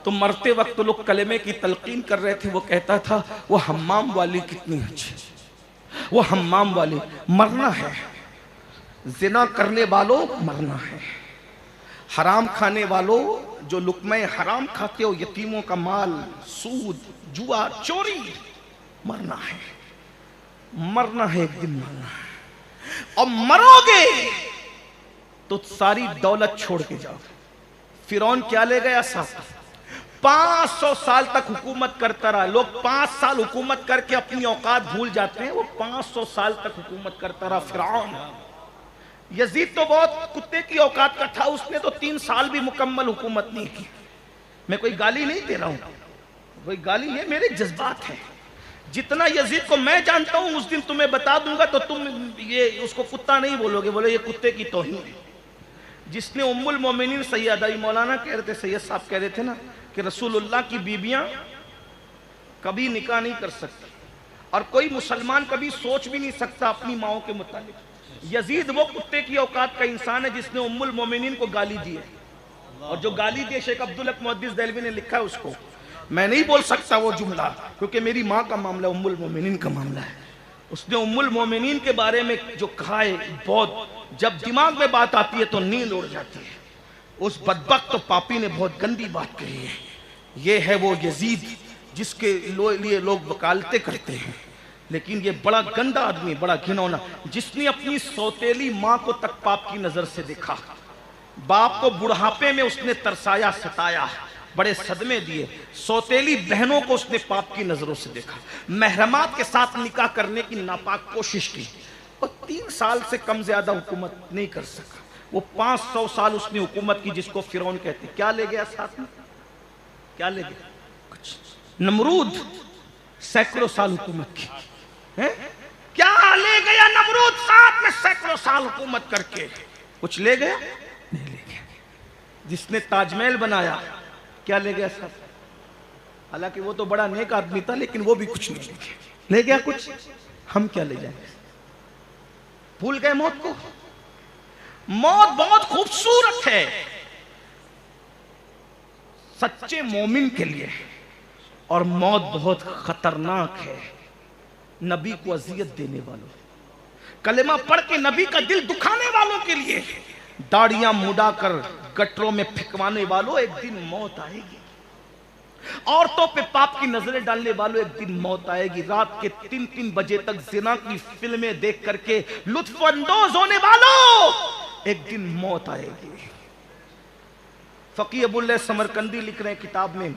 तो मरते वक्त लोग कलेमे की तलकीन कर रहे थे। वो कहता था वो हम्माम वाली कितनी अच्छी, वो हम्माम वाली। मरना है, जिना करने वालों मरना है, हराम खाने वालों जो लुक्मे हराम खाते हो, यतीमों का माल, सूद, जुआ, चोरी, मरना है, मरना है, एक दिन मरना है। और मरोगे तो सारी दौलत छोड़ के जाओ। फिरौन क्या ले गया साथ? 500 साल तक हुकूमत करता रहा। लोग 5 साल हुकूमत करके अपनी औकात भूल जाते हैं, वो 500 साल तक हुकूमत करता रहा फिरौन। यजीद तो बहुत कुत्ते की औकात का था, उसने तो 3 साल भी मुकम्मल हुकूमत नहीं की। मैं कोई गाली नहीं दे रहा हूं, कोई गाली नहीं, मेरे जज्बात हैं। जितना यजीद को मैं जानता हूं उस दिन तुम्हें बता दूंगा तो तुम ये उसको कुत्ता नहीं बोलोगे, बोले ये कुत्ते की तौहीन है। जिसने उम्मुल मोमिनीन सैयदा मौलाना कह रहे थे, सैयद साहब कह रहे थे ना कि रसूलुल्लाह की बीबियां कभी निकाह नहीं कर सकती, और कोई मुसलमान कभी सोच भी नहीं सकता अपनी माओं के मुताबिक। यजीद वो कुत्ते की औकात का इंसान है जिसने उम्मुल मोमिनीन को गाली दी है, और जो गाली दी शेख अब्दुल हक मुहद्दिस देहलवी ने लिखा है उसको मैं नहीं बोल सकता वो जुमला, क्योंकि मेरी माँ का मामला, उम्मुल मोमिनीन का मामला है। उसने उम्मुल मोमिनीन के बारे में जो कहा है, बहुत जब दिमाग में बात आती है तो नींद उड़ जाती है। उस बदबख्त तो पापी ने बहुत गंदी बात कही है। ये है वो यजीद जिसके लिए लोग वकालतें करते हैं, लेकिन ये बड़ा गंदा आदमी, बड़ा घिनौना, जिसने अपनी सौतेली माँ को तक पाप की नजर से देखा। बाप को बुढ़ापे में उसने तरसाया, सताया, बड़े सदमे दिए। सौतेली बहनों को उसने पाप की नजरों से देखा। महरमात के साथ निकाह करने की नापाक कोशिश की, और 3 साल से कम ज्यादा हुकूमत नहीं कर सका। वो 500 साल उसने हुकूमत की, जिसको फिरौन कहते। क्या ले गया साथ में? क्या ले गया? कुछ। नमरूद सैकड़ों साल हुकूमत की है? क्या ले गया नमरूद साथ में सैकड़ों साल हुकूमत करके? कुछ ले गया? नहीं ले गया। जिसने ताजमहल बनाया क्या ले गया साथ? हालांकि वो तो बड़ा नेक आदमी था, लेकिन वो भी कुछ नहीं ले गया। ले गया कुछ? हम क्या ले जाएंगे? भूल गए मौत को। मौत बहुत खूबसूरत है सच्चे मोमिन के लिए, और मौत बहुत खतरनाक है नबी को अजियत देने वालों, कलेमा पढ़ के नबी का दिल दुखाने वालों के लिए, दाढ़ियां मुड़ाकर गटरों में फिकवाने वालों। एक दिन मौत आएगी। औरतों पे पाप की नजरें डालने वालों, एक दिन मौत आएगी। रात के 3-3 बजे तक जिना की फिल्में देख करके लुत्फ अंदोज होने वालों, एक दिन मौत आएगी। फकीह अबुल्लाह समरकंदी लिख रहे हैं किताब में,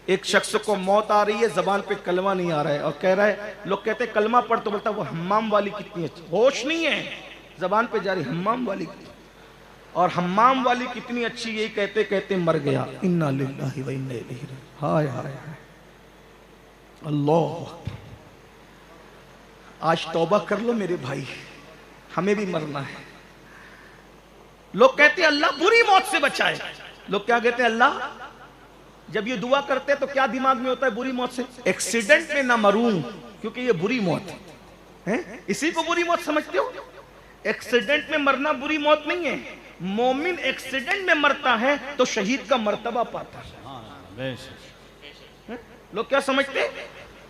एक शख्स को मौत आ रही है, जबान पे कलमा नहीं आ रहा है, और कह रहा है, लोग कहते हैं कलमा पढ़, तो बोलता वो हम्माम वाली कितनी अच्छी, होश नहीं है, जबान पे जा रही हम्माम वाली, और हम्माम वाली कितनी अच्छी, यही कहते कहते मर गया। इन्ना लिल्लाहि व इन्ना इलैहि राजिऊन। हाय हाय हाय, अल्लाह। आज तौबा कर लो मेरे भाई, हमें भी मरना है। लोग कहते हैं अल्लाह बुरी मौत से बचाए। लोग क्या कहते हैं, अल्लाह, जब ये दुआ करते हैं तो क्या दिमाग में होता है, बुरी मौत से, एक्सीडेंट में ना मरूं क्योंकि ये बुरी मौत है, इसी को बुरी मौत समझते हो। एक्सीडेंट में मरना बुरी मौत नहीं है। मोमिन एक्सीडेंट में मरता है तो शहीद का मर्तबा पाता है। लोग क्या समझते हैं,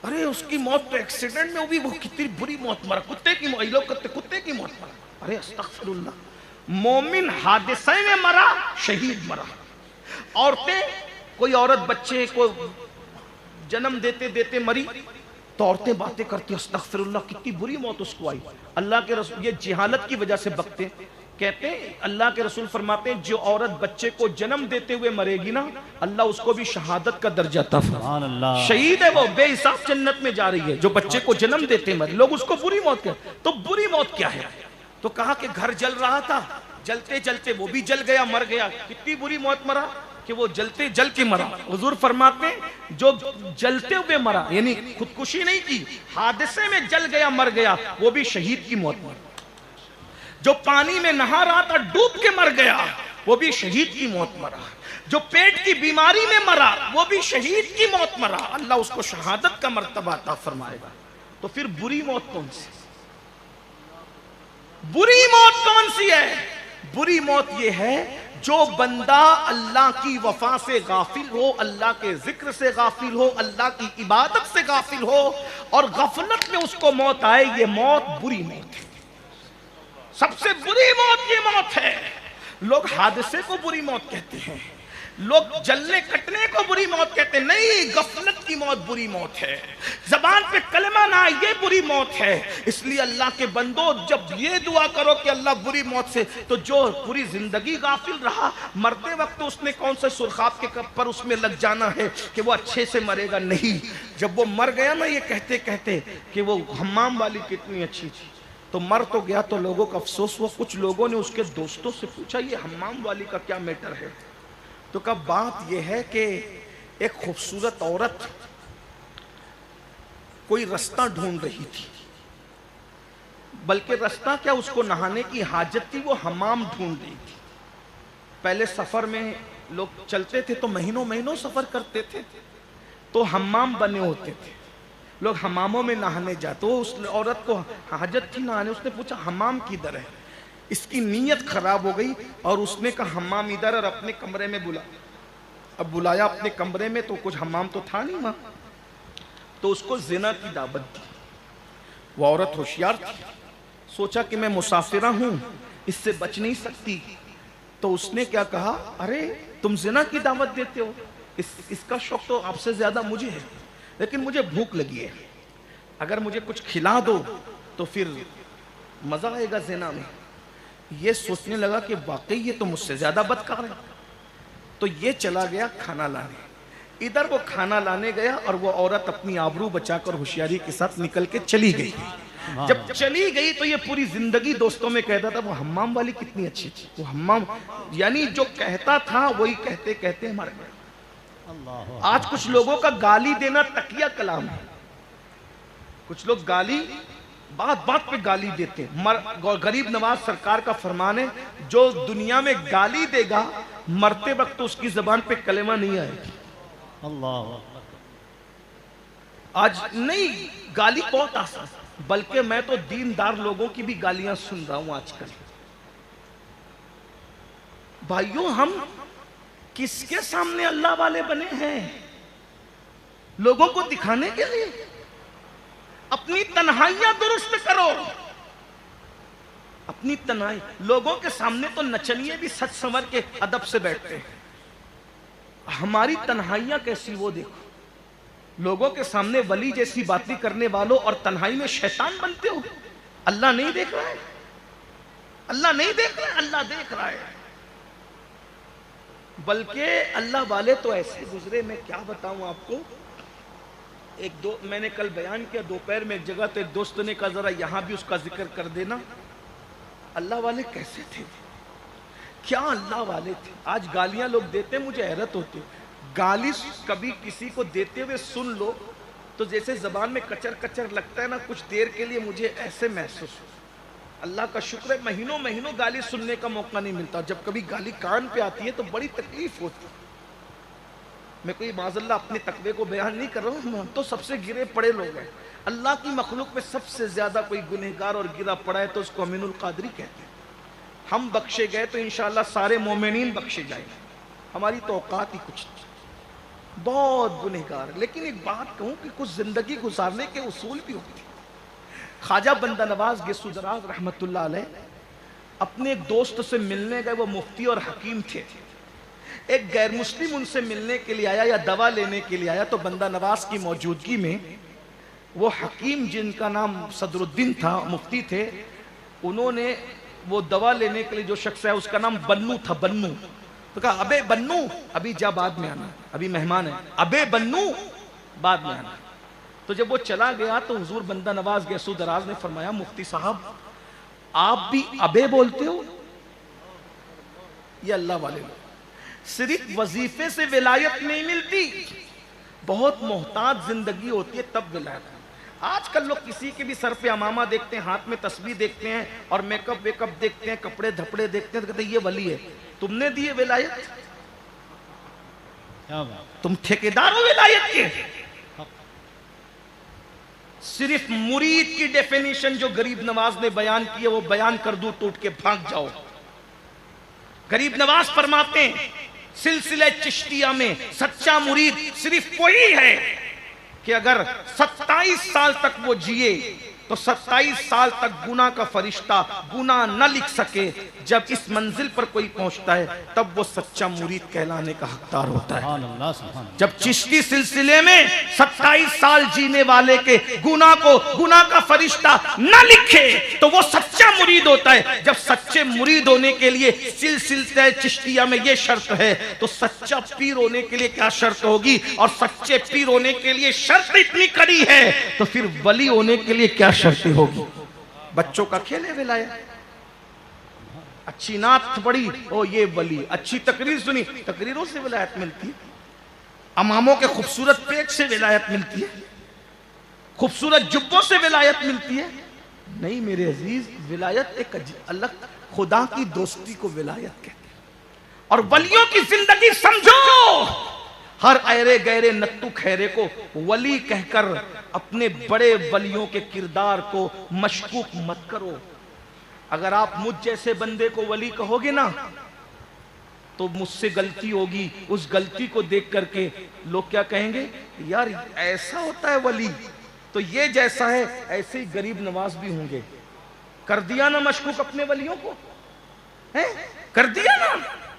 अरे उसकी मौत तो एक्सीडेंट में, वो कितनी बुरी मौत मरा, कुत्ते की मौत, लोग कहते कुत्ते की मौत मरा। अरे अस्तगफिरुल्लाह, मोमिन हादसे में मरा, शहीद मरा। औरतें, कोई औरत बच्चे को जन्म देते देते मरी तो औरतें बातें करती, अस्तगफिरुल्लाह कितनी बुरी मौत उसको आई। अल्लाह के रसूल ये जहालत की वजह से बकते, कहते हैं अल्लाह के रसूल फरमाते हैं जो औरत बच्चे को जन्म देते हुए मरेगी ना, अल्लाह उसको भी शहादत का दर्जा अता फरमाएगा। शहीद है वो, बेहिसाब जन्नत में जा रही है जो बच्चे को जन्म देते मरे। लोग उसको बुरी मौत कहते, तो बुरी मौत क्या है? तो कहा कि घर जल रहा था, जलते जलते वो भी जल गया, मर गया। कितनी बुरी मौत मरा कि वो जलते जल के मरा। हुजूर फरमाते हैं जो जलते हुए मरा, यानी खुदकुशी नहीं की, हादसे में जल गया मर गया, वो भी शहीद की मौत मरा। जो पानी में नहा रहा था डूब के मर गया, वो भी शहीद की मौत मरा। जो पेट की बीमारी में मरा, वो भी शहीद की मौत मरा। अल्लाह उसको शहादत का मर्तबा अता फरमाएगा। तो फिर बुरी मौत कौन सी? बुरी मौत कौन सी है? बुरी मौत ये है जो बंदा अल्लाह की वफा से गाफिल हो, अल्लाह के जिक्र से गाफिल हो, अल्लाह की इबादत से गाफिल हो और गफलत में उसको मौत आए। ये मौत बुरी मौत है। सबसे बुरी मौत ये मौत है। लोग हादसे को बुरी मौत कहते हैं, लोग जलने कटने को बुरी मौत कहते हैं। नहीं, गफलत की मौत बुरी मौत है। जबान पे कलमा ना आए, ये बुरी मौत है। इसलिए अल्लाह के बंदो, जब ये दुआ करो कि अल्लाह बुरी मौत से, तो जो पूरी जिंदगी गाफिल रहा, मरते वक्त तो उसने कौन से सुरखाब के कप पर उसमें लग जाना है कि वो अच्छे से मरेगा। नहीं, जब वो मर गया ना, ये कहते कहते कि वो हम्माम वाली कितनी अच्छी थी, तो मर तो गया, तो लोगों का अफसोस हुआ। कुछ लोगों ने उसके दोस्तों से पूछा ये हम्माम वाली का क्या मैटर है? तो कब बात यह है कि एक खूबसूरत औरत कोई रास्ता ढूंढ रही थी, बल्कि रास्ता क्या, उसको नहाने की हाजत थी, वो हमाम ढूंढ रही थी। पहले सफर में लोग चलते थे तो महीनों महीनों सफर करते थे, तो हमाम बने होते थे, लोग हमामों में नहाने जाते। तो उस औरत को हाजत थी नहाने, उसने पूछा हमाम किधर है? इसकी नीयत खराब हो गई और उसने कहा हम्माम इधर, और अपने कमरे में अब बुलाया अपने कमरे में, तो कुछ हम्माम तो था नहीं वहां, तो उसको जिना की दावत दी। वो औरत होशियार थी, सोचा कि मैं मुसाफिरा हूं, इससे बच नहीं सकती। तो उसने क्या कहा, अरे तुम जिना की दावत देते हो, इसका शौक तो आपसे ज्यादा मुझे है, लेकिन मुझे भूख लगी है, अगर मुझे कुछ खिला दो तो फिर मजा आएगा जिना में। ये सोचने लगा कि वाकई ये तो मुझसे ज्यादा बदकार है, तो ये चला गया खाना लाने। इधर वो खाना लाने गया और वो औरत अपनी आबरू बचाकर होशियारी के साथ निकल के चली गई। जब चली गई तो ये पूरी जिंदगी दोस्तों में कहता था वो हम्माम वाली कितनी अच्छी थी, वो हम्माम, यानी जो कहता था वही कहते कहते मर गया। आज कुछ लोगों का गाली देना तकिया कलाम है। कुछ लोग गाली, बात बात पे गाली देते हैं। गरीब नवाज सरकार का फरमान है, जो दुनिया में गाली देगा मरते वक्त तो उसकी जबान पे कलेमा नहीं आएगी। अल्लाह। आज नहीं, गाली बहुत आसान, बल्कि मैं तो दीनदार लोगों की भी गालियां सुन रहा हूं आजकल। भाइयों, हम किसके सामने अल्लाह वाले बने हैं? लोगों को दिखाने के लिए? अपनी तन्हाइयां दुरुस्त करो। अपनी तन्हाई, लोगों के सामने तो नचनिए भी सच संवर के अदब से बैठते हैं। हमारी तन्हाइयां कैसी वो देखो, लोगों के सामने वली जैसी बातें करने वालों और तन्हाई में शैतान बनते हो। अल्लाह नहीं देख रहा है? अल्लाह नहीं देख रहा है? अल्लाह देख रहा है। बल्कि अल्लाह वाले तो ऐसे गुजरे, मैं क्या बताऊं आपको। मैंने कल बयान किया दोपहर में एक जगह, तो एक दोस्त ने कहा जरा यहां भी उसका जिक्र कर देना। अल्लाह वाले कैसे थे, क्या अल्लाह वाले थे। आज गालियां लोग देते, मुझे हैरत होती। गाली कभी किसी को देते हुए सुन लो तो जैसे जबान में कचर कचर लगता है ना, कुछ देर के लिए मुझे ऐसे महसूस हो। अल्लाह का शुक्र है महीनों महीनों गाली सुनने का मौका नहीं मिलता। जब कभी गाली कान पे आती है तो बड़ी तकलीफ होती है। मैं कोई माज़अल्लाह अपने तकवे को बयान नहीं कर रहा हूँ, हम तो सबसे गिरे पड़े लोग हैं। अल्लाह की मखलूक में सबसे ज्यादा कोई गुनहगार और गिरा पड़ा है तो उसको अमीनुल कादरी कहते हैं। हम बख्शे गए तो इंशाअल्लाह सारे मोमिनीन बख्शे जाएंगे। हमारी तो औकात ही कुछ नहीं, बहुत गुनहगार। लेकिन एक बात कहूं कि कुछ जिंदगी गुजारने के उसूल भी होते हैं। ख्वाजा बंदा नवाज गेसुदराज रहमतुल्लाह अलैह अपने एक दोस्त से मिलने गए, वो मुफ्ती और हकीम थे। एक गैर मुस्लिम उनसे मिलने के लिए आया या दवा लेने के लिए आया, तो बंदा नवाज की मौजूदगी में वो हकीम जिनका नाम सदरुद्दीन था, मुफ्ती थे, उन्होंने वो दवा लेने के लिए जो शख्स है उसका नाम बन्नू था, बन्नू। तो कहा अबे बन्नू अभी जा, बाद में आना, अभी मेहमान है, अबे बन्नू बाद में आना। तो जब वो चला गया तो हुजूर बंदा नवाज गेसुदराज ने फरमाया मुफ्ती साहब आप भी अबे बोलते हो? ये अल्लाह वाले लोग। सिर्फ वजीफे से विलायत नहीं मिलती, बहुत मोहताज जिंदगी होती है तब विलायत। आजकल लोग किसी के भी सर पे अमामा देखते हैं, हाथ में तस्बीह देखते हैं और मेकअप वेकअप देखते हैं, कपड़े धपड़े देखते हैं, तो कहते हैं ये वली है। तुमने दी है विलायत? क्या बात। तुम ठेकेदार हो विलायत के। सिर्फ मुरीद की डेफिनेशन जो गरीब नवाज ने बयान की है वो बयान कर दूं टूट के भाग जाओ। गरीब नवाज फरमाते हैं सिलसिले चिश्तिया में सच्चा मुरीद सिर्फ कोई है कि अगर 27 साल तक वो जिए तो 27 साल तक गुनाह का फरिश्ता गुनाह न लिख सके। जब इस मंजिल पर कोई पहुंचता है तब वो सच्चा मुरीद कहलाने का हकदार होता है। जब चिश्ती सिलसिले में 27 साल जीने वाले के गुनाह को गुनाह का फरिश्ता न लिखे तो वो सच्चा मुरीद होता है। जब सच्चे मुरीद होने के लिए सिलसिले चिश्तिया में ये शर्त है तो सच्चा पीर होने के लिए क्या शर्त होगी? और सच्चे पीर होने के लिए शर्त इतनी कड़ी है तो फिर वली होने के लिए क्या शर्तें होगी? बच्चों का खेल है विलायत। अच्छी नात पढ़ी ओ ये वली, अच्छी तकरीर सुनी, तकरीरों से विलायत मिलती है। अमामों के खूबसूरत पेट से विलायत मिलती है, खूबसूरत जुब्बों से विलायत मिलती है। नहीं मेरे अजीज, विलायत एक अलग, खुदा की दोस्ती को विलायत कहते हैं। और वलियों की जिंदगी समझो, हर ऐरे गैरे नत्तू खैरे को वली कहकर अपने बड़े वलियों के किरदार को मशकूक मत करो। अगर आप मुझ जैसे बंदे को वली कहोगे ना तो मुझसे गलती होगी, उस गलती को देख करके लोग क्या कहेंगे, यार ऐसा होता है वली, तो ये जैसा है ऐसे ही गरीब नवाज भी होंगे। कर दिया ना मशकूक अपने वलियों को, है कर दिया ना,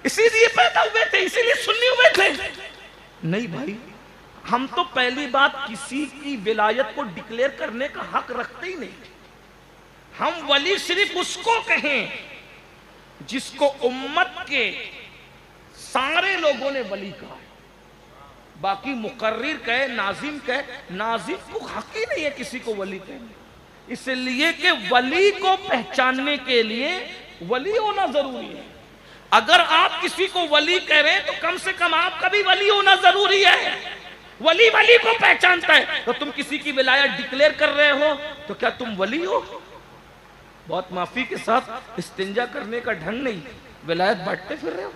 इसीलिए पैदा हुए थे, इसीलिए सुन्नी हुए थे। नहीं भाई, हम तो पहली बात किसी की विलायत को डिक्लेयर करने का हक रखते ही नहीं। हम वली सिर्फ उसको कहें जिसको उम्मत के सारे लोगों ने वली कहा है। बाकी मुकर्रिर कहे, नाजिम कहे, नाजिम को हक ही नहीं है किसी को वली कहने, इसलिए कि वली को पहचानने के लिए वली होना जरूरी है। अगर आप किसी को वली कह रहे हैं तो कम से कम आपका भी वली होना जरूरी है। वली वली को पहचानता है तो तुम किसी की विलायत डिक्लेयर कर रहे हो तो क्या तुम वली हो? बहुत माफी के साथ इस्तिंजा करने का ढंग नहीं, विलायत बांटते फिर रहे हो।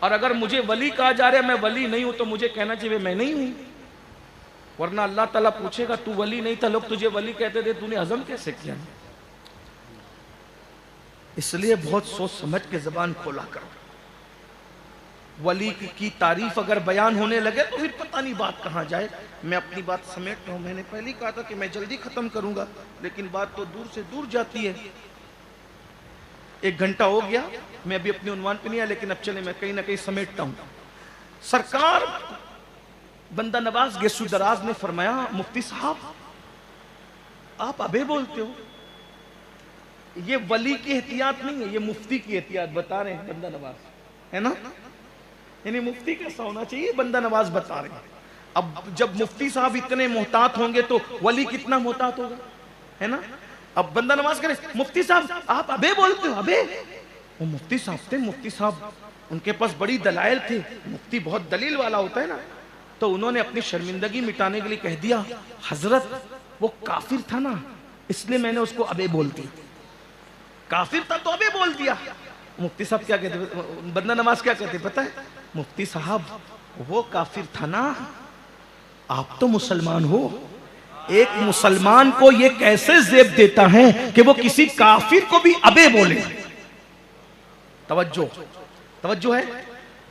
और अगर मुझे वली कहा जा रहा है, मैं वली नहीं हूं, तो मुझे कहना चाहिए मैं नहीं हूं, वरना अल्लाह ताला पूछेगा तू वली नहीं था, लोग तुझे वली कहते थे, तूने हजम कैसे किया? इसलिए बहुत सोच समझ के जबान खोला करो। वली की तारीफ अगर बयान होने लगे तो फिर पता नहीं बात कहां जाए। मैं अपनी बात समेट रहा हूं। मैंने पहले कहा था कि मैं जल्दी खत्म करूंगा, लेकिन बात तो दूर से दूर जाती है। 1 घंटा हो गया, मैं अभी अपने उन्वान पे नहीं आया, लेकिन अब चले मैं कहीं ना कहीं समेटता हूं। सरकार बंदा नवाज गेसु दराज ने फरमाया, मुफ्ती साहब आप अबे बोलते हो, ये वली की एहतियात नहीं है, ये मुफ्ती की एहतियात बता रहे हैं बंदा नवाज, है ना। यानी मुफ्ती कैसा होना चाहिए बंदा नवाज बता रहे हैं। अब जब मुफ्ती साहब इतने मोहतात होंगे तो वली कितना मोहतात होगा, है ना। अब बंदा नवाज करे, मुफ्ती साहब आप अबे बोलते हो, अबे। वो मुफ्ती साहब थे, मुफ्ती साहब उनके पास बड़ी दलाइल थी, मुफ्ती बहुत दलील वाला होता है ना। तो उन्होंने अपनी शर्मिंदगी मिटाने के लिए कह दिया, हजरत वो काफिर था ना, इसलिए मैंने उसको अबे बोल दिया, काफिर था तो अबे बोल दिया। मुफ्ती साहब क्या कहते, बंदा नवाज क्या कहते पता है, मुफ्ती साहब वो काफिर था ना, आप तो मुसलमान हो। एक मुसलमान को ये कैसे जेब देता है कि वो किसी काफिर को भी अबे बोले। तवज्जो है।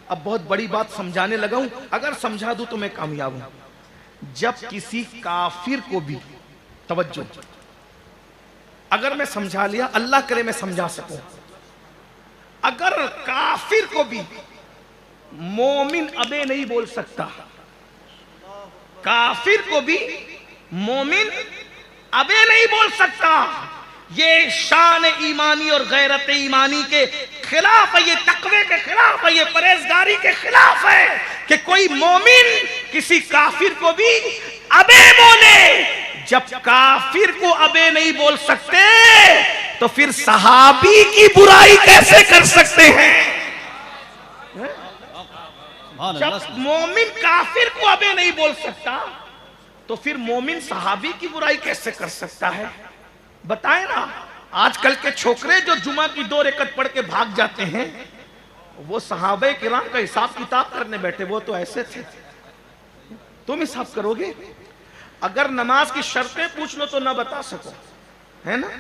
अब बहुत बड़ी बात समझाने लगा हूं, अगर समझा दूं तो मैं कामयाब हूं। जब किसी काफिर को भी, तवज्जो, अगर मैं समझा लिया, अल्लाह करे मैं समझा सकूं, अगर काफिर को भी मोमिन अबे नहीं बोल सकता, काफिर को भी मोमिन अबे नहीं बोल सकता, ये शान ईमानी और गैरत ईमानी के खिलाफ है, ये तकवे के खिलाफ है, ये परहेजगारी के खिलाफ है कि कोई मोमिन किसी काफिर को भी अबे बोले। जब काफिर को अबे नहीं बोल सकते तो फिर सहाबी की बुराई कैसे कर सकते हैं? जब मोमिन काफिर को अबे नहीं बोल सकता तो फिर मोमिन सहाबी की बुराई कैसे कर सकता है? बताए ना। आजकल के छोकरे जो जुमा की 2 रकअत पढ़ के भाग जाते हैं, वो सहाबे किराम का हिसाब किताब करने बैठे, वो तो ऐसे थे। तुम हिसाब करोगे? अगर नमाज की शर्तें पूछ लो तो ना बता सको, है ना।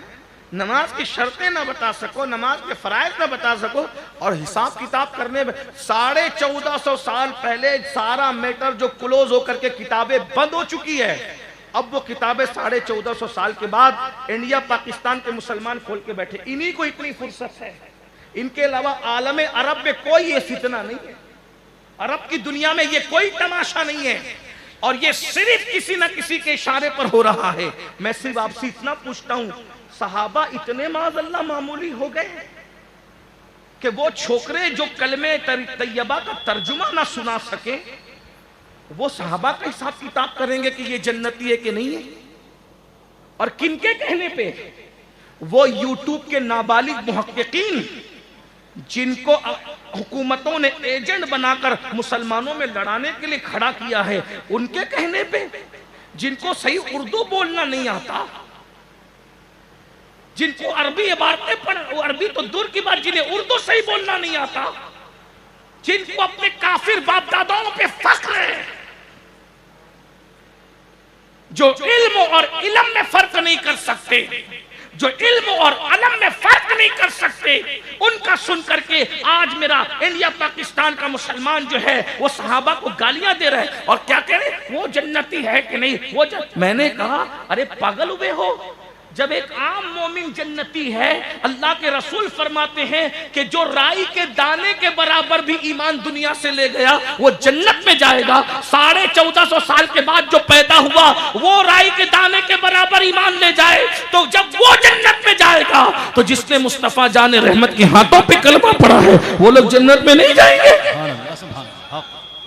नमाज की शर्तें ना बता सको, नमाज के फराइज ना बता सको, और हिसाब किताब करने में 1450 साल पहले सारा मैटर जो क्लोज होकर के किताबें बंद हो चुकी है, अब वो किताबें 1450 साल के बाद इंडिया पाकिस्तान के मुसलमान खोल के बैठे। इन्हीं को इतनी फुर्सत है, इनके अलावा आलम अरब में कोई ये फितना नहीं है, अरब की दुनिया में ये कोई तमाशा नहीं है, और ये सिर्फ किसी न किसी के इशारे पर हो रहा है। मैं सिर्फ आपसे इतना पूछता हूं, सहाबा इतने माज़अल्लाह मामूली हो गए कि वो छोकरे जो कलमे तैयबा का तर्जुमा ना सुना सके, वो सहाबा का हिसाब किताब करेंगे कि ये जन्नती है कि नहीं है? और किनके कहने पे? वो यूट्यूब के नाबालिग मुहक्किकीन जिनको हुकूमतों ने एजेंट बनाकर मुसलमानों में लड़ाने के लिए खड़ा किया है, उनके कहने पे, जिनको सही उर्दू बोलना नहीं आता, जिनको अरबी इबारतें पढ़, अरबी तो दूर की बात, जिन्हें उर्दू सही बोलना नहीं आता, जिनको अपने काफिर बाप दादाओं पे फख्र है, जो इल्म और इलम में फर्क नहीं कर सकते, जो इल्म और अलम में फर्क नहीं कर सकते, उनका सुन करके आज मेरा इंडिया पाकिस्तान का मुसलमान जो है वो सहाबा को गालियां दे रहे हैं। और क्या कह रहे, वो जन्नती है कि नहीं? वो मैंने कहा, अरे पागल हुए हो? जब एक आम मोमिन जन्नती है, अल्लाह के रसूल फरमाते हैं कि जो राई के दाने के बराबर भी ईमान दुनिया से ले गया वो जन्नत में जाएगा। 1450 साल के बाद जो पैदा हुआ वो राई के दाने के बराबर ईमान ले जाए, तो जब वो जन्नत में जाएगा तो जिसने मुस्तफा जाने रहमत के हाथों पे कलमा पड़ा है वो लोग जन्नत में नहीं जाएंगे।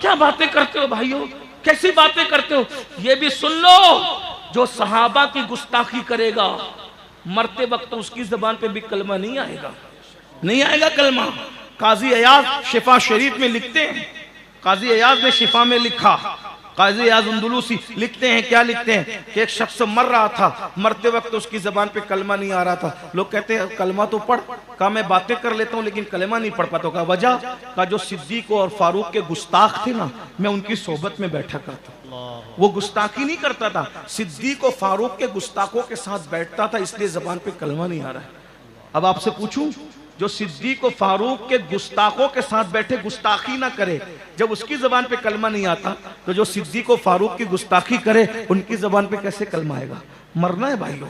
क्या बातें करते हो भाइयों, कैसी बातें करते हो? ये भी सुन लो, जो सहाबा की गुस्ताखी करेगा मरते वक्त उसकी जबान पे भी कलमा नहीं आएगा, नहीं आएगा कलमा। काजी अयाज शिफा शरीफ में लिखते हैं, काजी अयाज ने शिफा में लिखा, काजी अयाज अंदलूसी लिखते हैं, क्या लिखते हैं कि एक शख्स मर रहा था, मरते वक्त उसकी जबान पे कलमा नहीं आ रहा था। लोग कहते हैं कलमा तो पढ़, कहा मैं बातें कर लेता हूँ लेकिन कलमा नहीं पढ़ पाता। कहा वजह, का जो सिद्दीक और फारूक के गुस्ताख थे ना, मैं उनकी सोबत में बैठा करता, वो गुस्ताखी नहीं करता था, सिद्दीक और फारूक के गुस्ताखों के साथ बैठता था, इसलिए जबान पे कलमा नहीं आ रहा है। अब आपसे पूछूं, जो सिद्दीक और फारूक के गुस्ताखों के साथ बैठे गुस्ताखी ना करे, जब उसकी जबान पे कलमा नहीं आता, तो जो सिद्दीक और फारूक की गुस्ताखी करे उनकी जबान पे कैसे कलमा आएगा? मरना है भाइयों।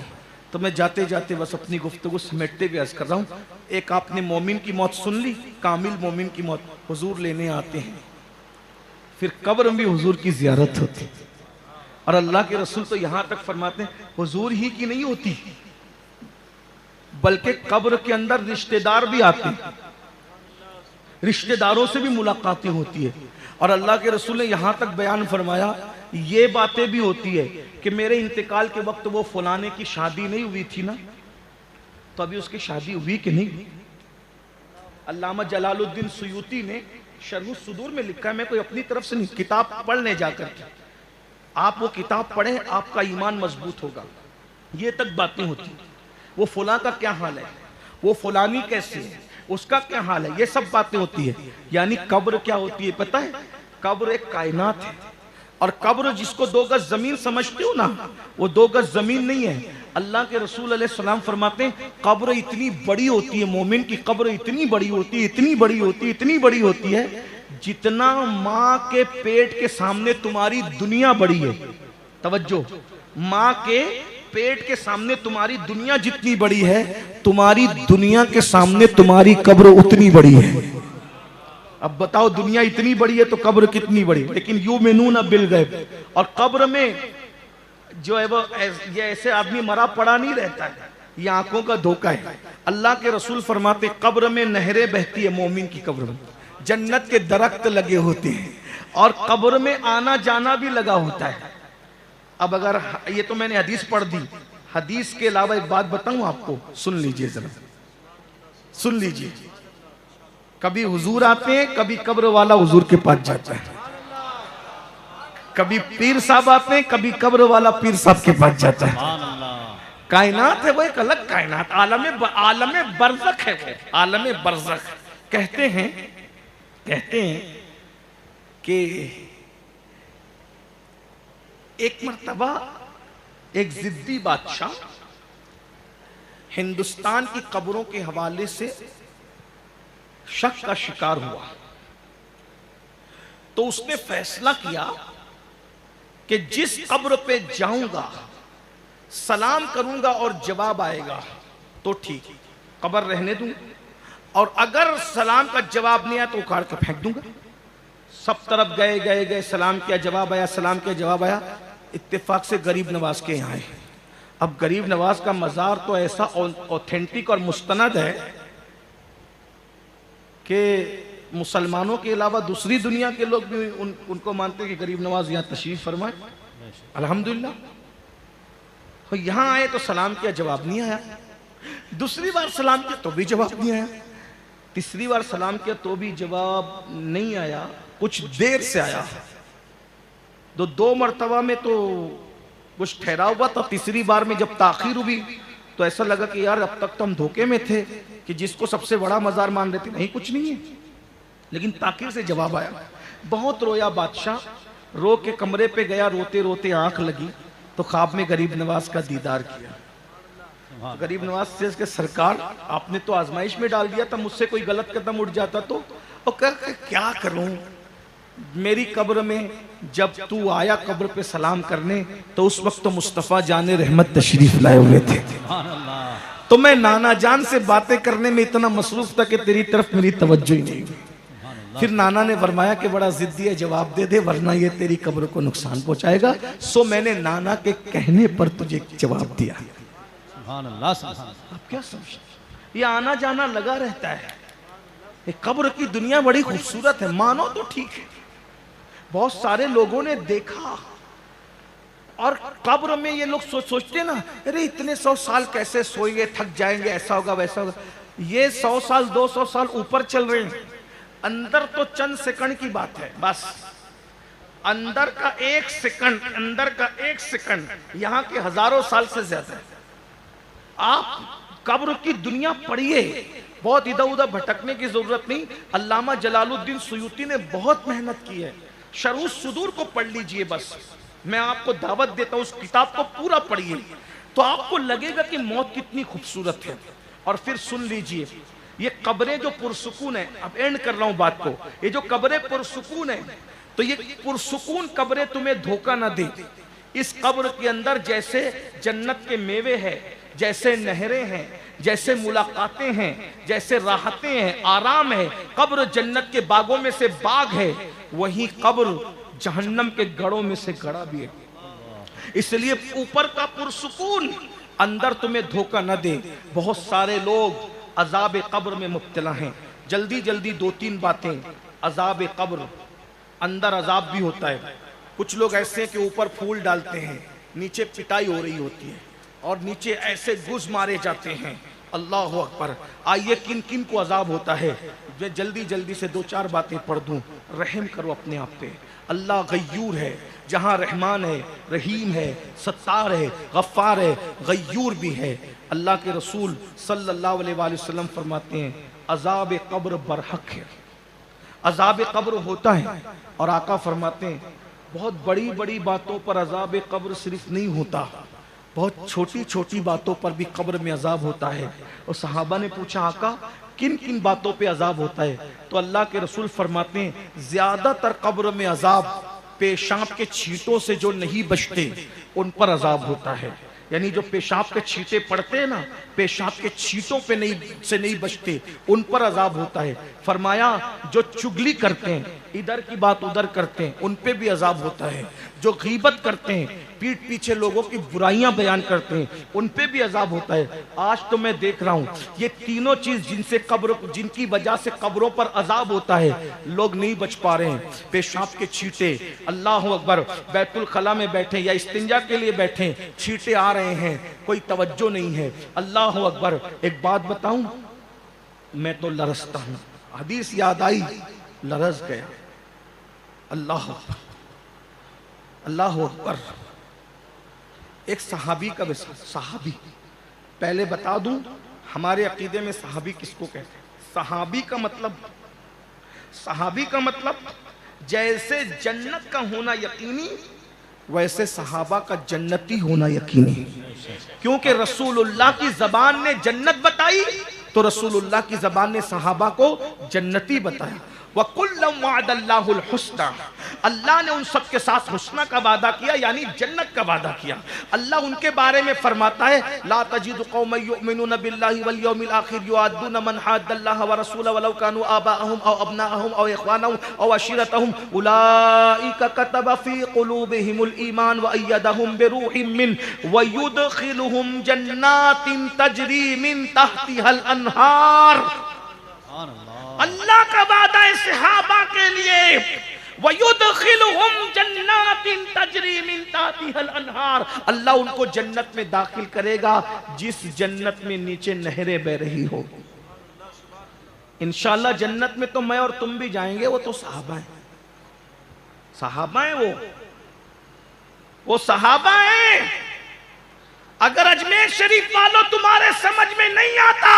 तो मैं जाते जाते बस अपनी गुफ्तगू समेटते हुए अर्ज कर रहा हूँ, एक आपने मोमिन की मौत सुन ली, कामिल मोमिन की मौत। हुजूर लेने आते हैं, फिर कब्र में भी हुजूर की जियारत होती। और अल्लाह के रसूल तो यहां तक फरमाते हैं हुजूर ही की नहीं होती, बल्कि कब्र के अंदर रिश्तेदार भी आते हैं, रिश्तेदारों से भी मुलाकातें होती है। और अल्लाह के रसूल ने यहां तक बयान फरमाया, ये बातें भी होती है कि मेरे इंतकाल के वक्त वो फलाने की शादी नहीं हुई थी ना, तो अभी उसकी शादी हुई कि नहीं। अल्लामा जलालुद्दीन सुयूती ने शरह सुदूर में लिखा है, मैं कोई अपनी तरफ से नहीं, किताब पढ़ने जाकर के, आप वो किताब पढ़ें, आपका ईमान मजबूत होगा। ये तक बातें होती, वो फुला का क्या हाल है, वो फुलानी कैसी है, उसका क्या हाल है, ये सब बातें होती है। यानी कब्र क्या होती है पता है, कब्र एक कायनात है। और कब्र जिसको 2 गज जमीन समझते हो ना, वो 2 गज जमीन नहीं है। अल्लाह के रसूल अलैहि सलाम फरमाते हैं कब्र इतनी बड़ी होती है, मोमिन की कब्र इतनी बड़ी होती है, इतनी बड़ी होती है, इतनी बड़ी होती है, जितना माँ के पेट के सामने तुम्हारी दुनिया बड़ी है। तवज्जो, माँ के पेट के सामने तुम्हारी दुनिया जितनी बड़ी है, तुम्हारी दुनिया के सामने तुम्हारी कब्र उतनी बड़ी है। अब बताओ दुनिया इतनी बड़ी है तो कब्र कितनी बड़ी। लेकिन युमिनूना बिल गैब, और कब्र में जो है वो ये ऐसे आदमी मरा पड़ा नहीं रहता है, ये आंखों का धोखा है। अल्लाह के रसूल फरमाते कब्र में नहरें बहती है, मोमिन की कब्र में जन्नत के दरख्त लगे होते हैं, और कब्र में आना जाना भी लगा होता है। अब अगर ये तो मैंने हदीस पढ़ दी, हदीस के अलावा एक बात बताऊं आपको, सुन लीजिए जरा, सुन लीजिए। कभी हुजूर आते हैं, कभी कब्र वाला हुजूर के पास जाता है, कभी पीर साहब आते हैं, कभी कब्र वाला पीर साहब के पास जाता है। कायनात है वो एक अलग कायनात, आलम बरज़ख है वो, आलम बरज़ख। कहते हैं कि एक मर्तबा एक जिद्दी बादशाह हिंदुस्तान की कब्रों के हवाले से शक का शिकार हुआ, तो उसने फैसला किया कि जिस कब्र पे जाऊंगा, सलाम करूंगा और जवाब आएगा तो ठीक, कब्र रहने दूं, और अगर सलाम का जवाब नहीं आया तो उखाड़ के फेंक दूंगा। सब तरफ गए, सलाम किया, जवाब आया, सलाम किया, जवाब आया। इत्तेफाक से गरीब नवाज के यहाँ आए। अब गरीब नवाज का मज़ार तो ऐसा ऑथेंटिक और मुस्तनद है कि मुसलमानों के अलावा दूसरी दुनिया के लोग भी उनको मानते हैं कि गरीब नवाज यहाँ तशरीफ फरमाए। अल्हम्दुलिल्लाह। तो यहाँ आए तो सलाम किया, जवाब नहीं आया। दूसरी बार सलाम किया तो भी जवाब नहीं आया। तीसरी बार सलाम किया तो भी जवाब नहीं आया, कुछ देर से आया। दो मरतबा में तो कुछ ठहरा हुआ था। तीसरी बार में जब ताखीर हुई तो ऐसा लगा कि यार अब तक तो हम धोखे में थे कि जिसको सबसे बड़ा मजार मान रहे थे, नहीं कुछ नहीं है। लेकिन ताखीर से जवाब आया। बहुत रोया बादशाह, रो के कमरे पे गया, रोते रोते आंख लगी तो ख्वाब में गरीब नवाज का दीदार किया। गरीब नवाज से कि सरकार आपने तो आजमाइश में डाल दिया था, मुझसे कोई गलत कदम उठ जाता तो। और क्या करूं, मेरी कब्र में जब तू आया कब्र पे सलाम करने तो उस वक्त तो मुस्तफ़ा जाने रहमत तशरीफ लाए हुए थे, तो मैं नाना जान से बातें करने में इतना मसरूफ था कि तेरी तरफ मेरी तवज्जो ही नहीं हुई। फिर नाना ने फरमाया कि बड़ा जिद्दी है, जवाब दे दे वरना ये तेरी कब्र को नुकसान पहुंचाएगा। सो मैंने नाना के कहने पर तुझे जवाब दिया। आप क्या समझ, ये आना जाना लगा रहता है। ये कब्र की दुनिया बड़ी खूबसूरत है, मानो तो ठीक है। बहुत सारे लोगों ने देखा, और कब्र में ये लोग सोचते ना, अरे इतने 100 साल कैसे सोएंगे, थक जाएंगे, ऐसा होगा वैसा होगा। ये 100 साल 200 साल ऊपर चल रहे हैं, अंदर तो चंद सेकंड की बात है बस। अंदर का 1 सेकंड, अंदर का 1 सेकंड यहाँ के हजारों साल से ज्यादा है। आप कब्र की दुनिया पढ़िए, बहुत इधर उधर भटकने की जरूरत नहीं। अल्लामा जलालुद्दीन सुयूती ने बहुत मेहनत की है। शरह सुदूर को पढ़ लीजिए, बस मैं आपको दावत देता हूं, उस किताब को पूरा पढ़िए तो आपको लगेगा कि मौत कितनी खूबसूरत है। और फिर सुन लीजिए, ये कब्रें जो पुरसुकून है, अब एंड कर रहा हूं बात को, ये जो कब्रें पुरसुकून है, तो ये पुरसुकून कब्रें तुम्हें धोखा ना दे। इस कब्र के अंदर जैसे जन्नत के मेवे हैं, जैसे नहरें हैं, जैसे मुलाकातें हैं, जैसे राहतें हैं, आराम है, कब्र जन्नत के बागों में से बाग है, वही कब्र जहन्नम के गढ़ों में से गढ़ा भी है। इसलिए ऊपर का पुरसुकून अंदर तुम्हें धोखा न दे। बहुत सारे लोग अजाब कब्र में मुब्तला हैं। जल्दी जल्दी दो तीन बातें। अजाब कब्र, अंदर अजाब भी होता है। कुछ लोग ऐसे हैं कि ऊपर फूल डालते हैं, नीचे पिटाई हो रही होती है और नीचे ऐसे गुज मारे जाते हैं। अल्लाह अकबर। आइए किन किन को अजाब होता है, मैं जल्दी जल्दी से दो चार बातें पढ़ दूं। रहम करो अपने आप पे। अल्लाह गय्यूर है, जहां रहमान है, रहीम है, सत्तार है, गफ्फार है, गय्यूर भी है। अल्लाह के रसूल सल्लल्लाहु अलैहि वसल्लम फरमाते हैं अजाब कब्र बरहक है, अजाब कब्र होता है। और आका फरमाते हैं बहुत बड़ी बड़ी बातों पर अजाब कब्र सिर्फ नहीं होता, बहुत छोटी छोटी बातों पर भी कब्र में अजाब होता है। और सहाबा ने पूछा आका किन किन बातों पे अजाब होता है? तो अल्लाह के रसूल फरमाते हैं ज्यादातर कब्र में अजाब पेशाब के छींटों से जो नहीं बचते उन पर अजाब होता है। यानी जो पेशाब के छींटे पड़ते हैं ना, पेशाब के छींटों पे नहीं बचते, उन पर अजाब होता है। फरमाया जो चुगली करते हैं, इधर की बात उधर करते हैं, उन पे भी अजाब होता है। जो गीबत करते हैं, पीठ पीछे लोगों की बुराइयां बयान करते हैं, उन पे भी अजाब होता है। आज तो मैं देख रहा हूं ये तीनों चीज जिनकी वजह से कब्रों पर अजाब होता है, लोग नहीं बच पा रहे हैं। पेशाब के छींटे, अल्लाह अकबर, बैतुल खला में बैठे या इस्तिंजा के लिए बैठे, छींटे आ रहे हैं, कोई तवज्जो नहीं है। अल्लाह अकबर। एक बात बताऊं, मैं तो लरसता हूं, हदीस याद आई, लरस गया। अल्लाह अकबर, अल्लाह अकबर। एक सहाबी का सहाबी, पहले बता दूं हमारे अकीदे में सहाबी किसको कहते हैं? सहाबी का मतलब जैसे जन्नत का होना यकीनी, वैसे सहाबा का जन्नती होना यकीनी। क्योंकि रसूलुल्लाह की जबान ने जन्नत बताई तो रसूलुल्लाह की जबान ने सहाबा को जन्नती बताया। वकुल्लम वअदल्लाहुल हुस्ना, अल्लाह ने उन सब के साथ हुस्ना का वादा किया, यानी जन्नत का वादा किया। अल्लाह उनके बारे में फरमाता है ला तजिदु कौमन युमिनून बिल्लाहि वल यौमिल आखिर युआद्दून मन हाद्दल्लाह व रसूलहु वलौ कानू आबाअहुम औ अबनाअहुम औ इख्वानहुम औ अशीरतहुम उलाइका कतब फी कुलूबिहिमुल ईमान व अय्यदहुम बिरूहिम मिन व युदखिलुहुम जन्नातिन तजरी मिन तहतिहल अनहार। अल्लाह का वादा है सहाबा के लिए, वयुदखिलुहुम जन्नातिन तजरी मिन तहतिहल अनहार, अल्लाह उनको जन्नत में दाखिल करेगा जिस जन्नत में नीचे नहरें बह रही हो। इंशाअल्लाह जन्नत में तो मैं और तुम भी जाएंगे, वो तो सहाबा है, सहाबा है, वो सहाबा है। अगर अजमेर शरीफ वालों तुम्हारे समझ में नहीं आता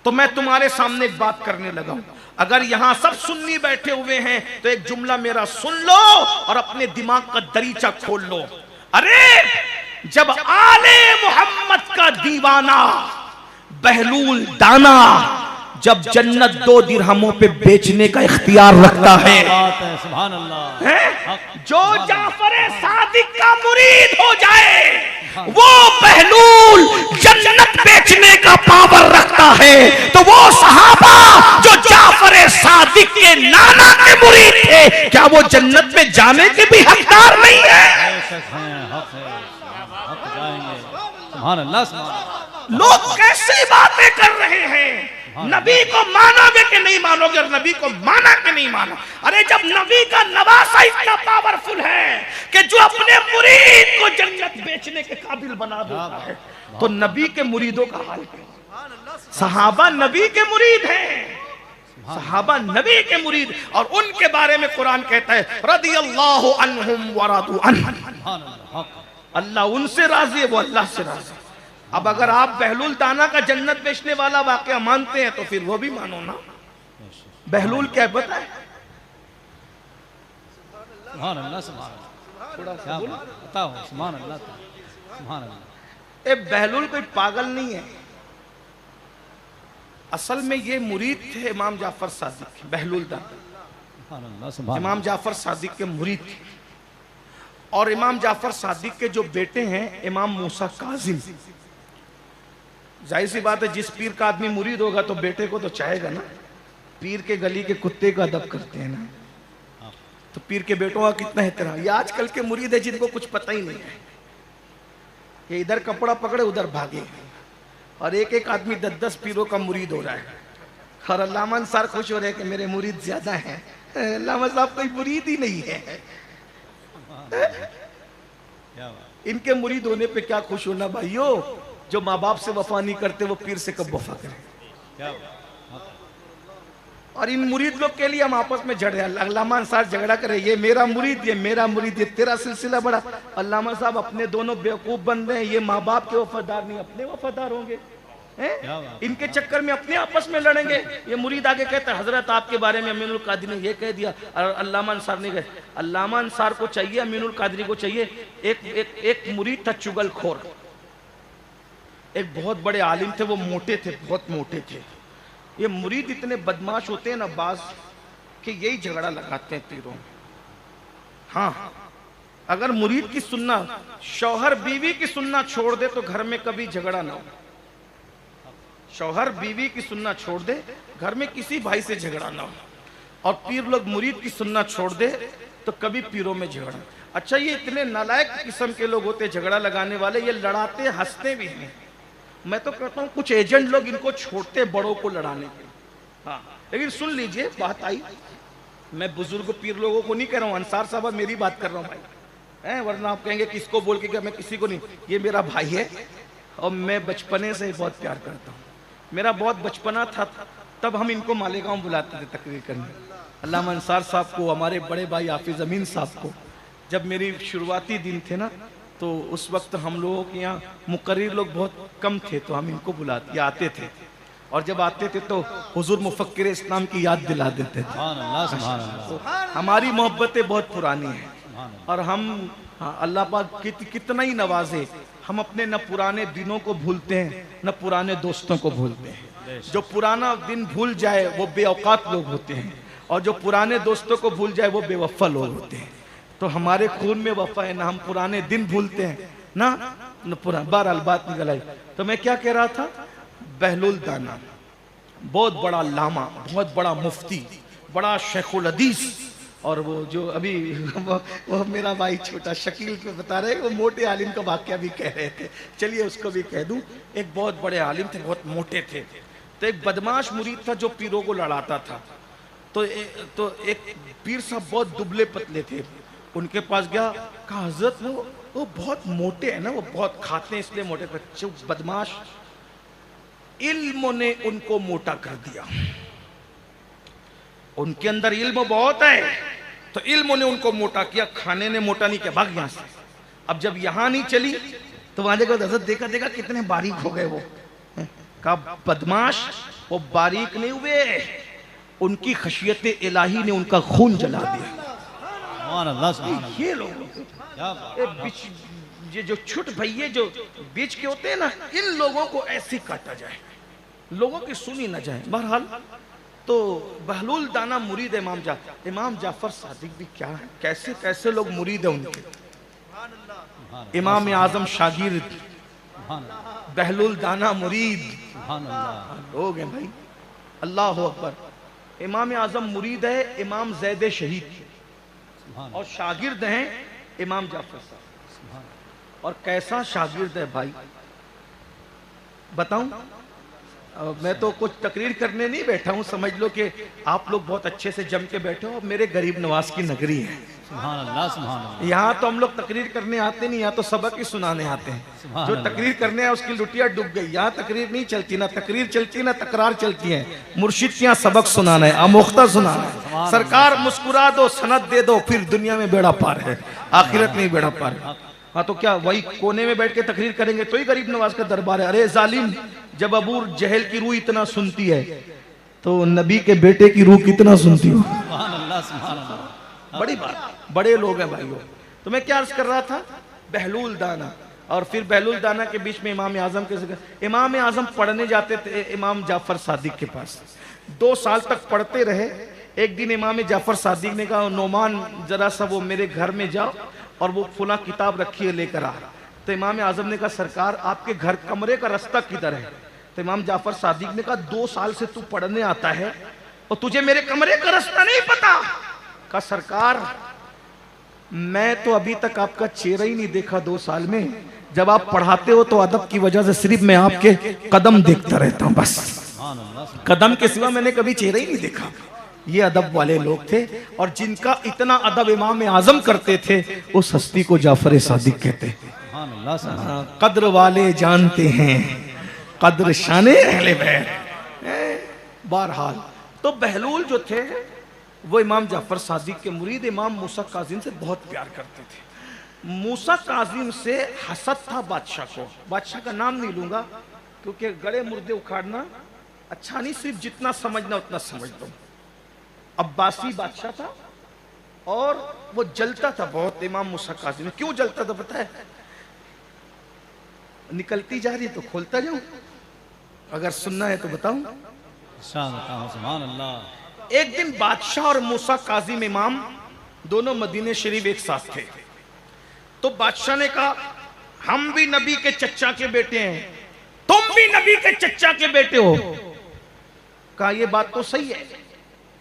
तो मैं तुम्हारे सामने एक बात करने लगा हूं। अगर यहां सब सुन्नी बैठे हुए हैं तो एक जुमला मेरा सुन लो और अपने दिमाग का दरीचा खोल लो। अरे जब आले मोहम्मद का दीवाना बहलूल दाना जब जन्नत 2 दिरहमों पे बेचने का इख्तियार रखता है, सुभान अल्लाह, जो जाफर सादिक का मुरीद हो जाए वो बहलूल जन्नत बेचने का पावर रखता है, तो वो सहाबा जो जाफर सादिक के नाना के मुरीद थे, क्या वो जन्नत में जाने के भी हकदार नहीं है? सुभान अल्लाह। लोग कैसी बातें कर रहे हैं? नबी को मानोगे कि नहीं मानोगे? और नबी को माना कि नहीं माना? अरे जब नबी का नवासा इतना पावरफुल है कि जो अपने मुरीद को जन्नत बेचने के काबिल बना देता है, तो नबी के मुरीदों का हाल क्या? सहाबा नबी के मुरीद हैं, सहाबा नबी के मुरीद, और उनके बारे में कुरान कहता है रदियल्लाहु अन्हुम व रदू अन्हु, अल्लाह उनसे राजी है, वो अल्लाह से राजी। अब अगर आप बहलूल दाना का जन्नत बेचने वाला वाकया मानते हैं तो फिर वो भी मानो ना। बहलूल क्या पता है? सुभान अल्लाह, सुभान अल्लाह, क्या बताओ, सुभान अल्लाह, सुभान अल्लाह। ए बहलूल कोई पागल नहीं है, असल में ये मुरीद थे इमाम जाफर सादिक, बहलूल दाना इमाम जाफर सादिक के मुरीद थे। और इमाम जाफर सादिक के जो बेटे हैं इमाम मूसा काजिम, जाहिर सी बात है, जिस पीर का आदमी मुरीद होगा तो बेटे को तो चाहेगा ना। पीर के गली के कुत्ते का अदब करते हैं ना, तो पीर के बेटों का कितना एहतराम। ये आजकल के मुरीद है जिनको कुछ पता ही नहीं है, ये इधर कपड़ा पकड़े उधर भागे, और एक एक आदमी 10-10 पीरों का मुरीद हो रहा है। और अल्लामा अंसार खुश हो रहे हैं कि मेरे मुरीद ज्यादा हैं। अल्लामा साहब कोई मुरीद ही नहीं है। क्या बात। इनके मुरीद होने पे क्या खुश होना भाइयों। जो माँ बाप से वफा नहीं करते वो पीर से कब वफा करें। क्या बात। और इन मुरीद लोग के लिए हम आपस में झड़ रहे हैं। अल्लामा अंसार झगड़ा करे, ये मेरा मुरीद, ये मेरा मुरीद, ये तेरा सिलसिला बड़ा। अल्लामा साहब अपने दोनों बेवकूफ बन रहे हैं, ये माँ बाप के वफादार नहीं अपने वफादार होंगे हैं? इनके चक्कर में अपने आपस में लड़ेंगे। ये मुरीद आगे कहते हैं हजरत आपके बारे में अमीनुल कादरी ने ये कह दिया, और अल्लामा अंसार ने कहा। अल्लामा अंसार को चाहिए, अमीनुल कादरी को चाहिए, एक मुरीद था चुगलखोर, एक बहुत बड़े आलिम थे, वो मोटे थे, बहुत मोटे थे। ये मुरीद इतने बदमाश होते हैं ना बाज, कि यही झगड़ा लगाते हैं पीरों। हाँ, अगर मुरीद की सुनना, शौहर बीवी की सुनना छोड़ दे तो घर में कभी झगड़ा ना हो। शौहर बीवी की सुनना छोड़ दे, घर में किसी भाई से झगड़ा ना हो। और पीर लोग मुरीद की सुनना छोड़ दे तो कभी पीरों में झगड़ा। अच्छा, ये इतने नालायक किस्म के लोग होते झगड़ा लगाने वाले, ये लड़ाते हंसते भी हैं। मैं तो कहता हूँ कुछ एजेंट लोग इनको छोड़ते बड़ों को लड़ाने के। हाँ, लेकिन सुन लीजिए, बात आई, मैं बुजुर्ग पीर लोगों को नहीं कह रहा हूँ, अंसार साहब मेरी बात कर रहा हूँ भाई हैं, वरना आप कहेंगे किसको बोल के, मैं किसी को नहीं। ये मेरा भाई है और मैं बचपने से बहुत प्यार करता हूँ। मेरा बहुत बचपना था, तब हम इनको मालेगांव बुलाते थे तकरीर करने। अल्लामा अंसार साहब को, हमारे बड़े भाई हाफिज अमीन साहब को, जब मेरी शुरुआती दिन थे ना, तो उस वक्त हम लोगों के यहाँ मुकर्रिर लोग बहुत कम थे, तो हम इनको बुलाते आते थे। और जब आते थे तो हुजूर मुफक्किर इस्लाम की याद दिला देते थे। तो हमारी मोहब्बतें बहुत पुरानी हैं, और हम अल्लाह पाक कितना ही नवाजे, हम अपने न पुराने दिनों को भूलते हैं न पुराने दोस्तों को भूलते हैं। जो पुराना दिन भूल जाए वो बेऔकात लोग होते हैं, और जो पुराने दोस्तों को भूल जाए वो बेवफा लोग होते हैं। तो हमारे खून में वफा है, ना हम पुराने दिन भूलते हैं ना पुराना। बहरहाल बात निकल आई। तो मैं क्या कह रहा था, बहलुल दाना बहुत बड़ा लामा, बहुत बड़ा मुफ्ती, बड़ा शेखुल हदीस। और वो जो अभी वो मेरा भाई छोटा शकील को बता रहे, वो मोटे आलिम का वाकया भी कह रहे थे, चलिए उसको भी कह दूं। एक बहुत बड़े आलिम थे, बहुत मोटे थे। तो एक बदमाश मुरीद था जो पीरों को लड़ाता था। तो एक पीर साहब बहुत दुबले पतले थे, उनके पास गया, कहा हजरत वो बहुत मोटे हैं ना, वो बहुत खाते हैं इसलिए मोटे। जो बदमाश, इल्म ने उनको मोटा कर दिया। उनके अंदर इल्म बहुत है, तो इल्म ने उनको मोटा किया, खाने ने मोटा नहीं किया, भाग यहां से। अब जब यहां नहीं चली तो वहां जाकर हजरत देखा कितने बारीक हो गए वो। कहा बदमाश, वो बारीक नहीं हुए, उनकी खशियत इलाही ने उनका खून जला दिया। ये लोग ये जो छुट भैये जो बीच के होते हैं ना, इन लोगों को ऐसे काटा जाए, लोगों की सुनी ना जाए। बहरहाल तो बहलुल दाना मुरीद इमाम जाफर सादिक भी क्या है, कैसे कैसे लोग मुरीद है उनके। इमाम आजम शागिर्द, बहलुल दाना मुरीद लोग हैं भाई। अल्लाह अकबर। इमाम आजम मुरीद है इमाम जैद शहीद, और शागिर्द हैं इमाम जाफर साहब। और कैसा शागिर्द है भाई, बताऊं? मैं तो कुछ तकरीर करने नहीं बैठा हूं, समझ लो कि आप लोग बहुत अच्छे से जम के बैठे हो। मेरे गरीब नवाज की नगरी है, यहाँ तो हम लोग तकरीर करने आते नहीं, यहाँ तो सबक ही सुनाने आते हैं। जो तकरीर करने है उसकी लुटिया डूब गई। यहाँ तकरीर नहीं चलती, ना तकरीर चलती ना तकरार चलती है। मुर्शिद के यहाँ सबक सुनाना है, आमोख्ता सुनाना है। सरकार मुस्कुरा दो, सनद दे दो, फिर दुनिया में बेड़ा पार है, आखिरत नहीं बेड़ा पार है। हाँ, तो क्या वही कोने में बैठ के तकरीर करेंगे तो ही गरीब नवाज का दरबार है? अरे जालिम, जब अबू जहल की रूह इतना सुनती है तो नबी के बेटे की रूह कितना सुनती हो। बड़ी बात, बड़े लोग हैं भाइयों। तो मैं क्या अर्ज कर रहा था, बहलुल दाना। और फिर बहलुल दाना के बीच में इमाम आजम के जिक्र। इमाम आजम पढ़ने जाते थे इमाम जाफर सादिक के पास, 2 साल तक पढ़ते रहे। एक दिन इमाम जाफर सादिक ने कहा, नोमान जरा सा वो मेरे घर में जाओ और वो फुला किताब रखी है लेकर आ। तो इमाम आजम ने कहा, सरकार आपके घर कमरे का रास्ता किधर है? तो इमाम जाफर सादिक ने कहा 2 साल से तू पढ़ने आता है और तुझे मेरे कमरे का रास्ता नहीं पता? कहा सरकार मैं तो अभी तक आपका चेहरा ही नहीं देखा 2 साल में। जब आप पढ़ाते हो तो अदब की वजह से सिर्फ मैं आपके कदम देखता रहता हूं, बस कदम के सिवा मैंने कभी चेहरा ही नहीं देखा। ये अदब वाले लोग थे और जिनका इतना अदब इमाम आजम करते थे उस हस्ती को जाफर सादिक कहते हैं। कद्र वाले जानते हैं कद्र शाने अहले बैत। बहरहाल तो बहलूल जो थे वो इमाम जाफर सादिक के मुरीद इमाम मूसा काजिम से बहुत प्यार करते थे। मूसा काजिम से हसद था बादशाह को। बादशाह का नाम नहीं लूंगा क्योंकि गड़े मुर्दे उखाड़ना अच्छा नहीं, सिर्फ जितना समझना उतना समझ दो। अब्बासी बादशाह था और वो जलता था बहुत इमाम मूसा काजिम। क्यों जलता था पता है? निकलती जा रही है तो खोलता जाऊं, अगर सुनना है तो बताऊं। सुभान अल्लाह। एक दिन बादशाह और मूसा काजिम इमाम दोनों मदीने शरीफ एक साथ थे। तो बादशाह ने कहा हम भी नबी के चच्चा के बेटे हैं, तुम भी नबी के चच्चा के बेटे हो। कहा ये बात तो सही है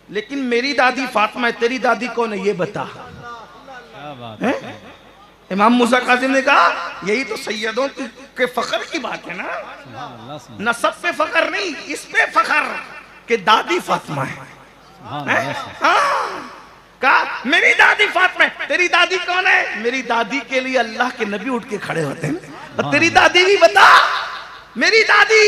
लेकिन मेरी दादी फातिमा है, तेरी दादी कौन है ये बता। क्या बात है? इमाम मूसा काजिम ने कहा यही तो सैयदों के फख्र की बात है ना, नसब पे फख्र नहीं, इस पे फख्र कि दादी फातिमा है। कहा मेरी दादी फातिमा है, तेरी दादी कौन है? मेरी दादी के लिए अल्लाह के नबी उठ के खड़े होते हैं। और तेरी दादी भी बता। मेरी दादी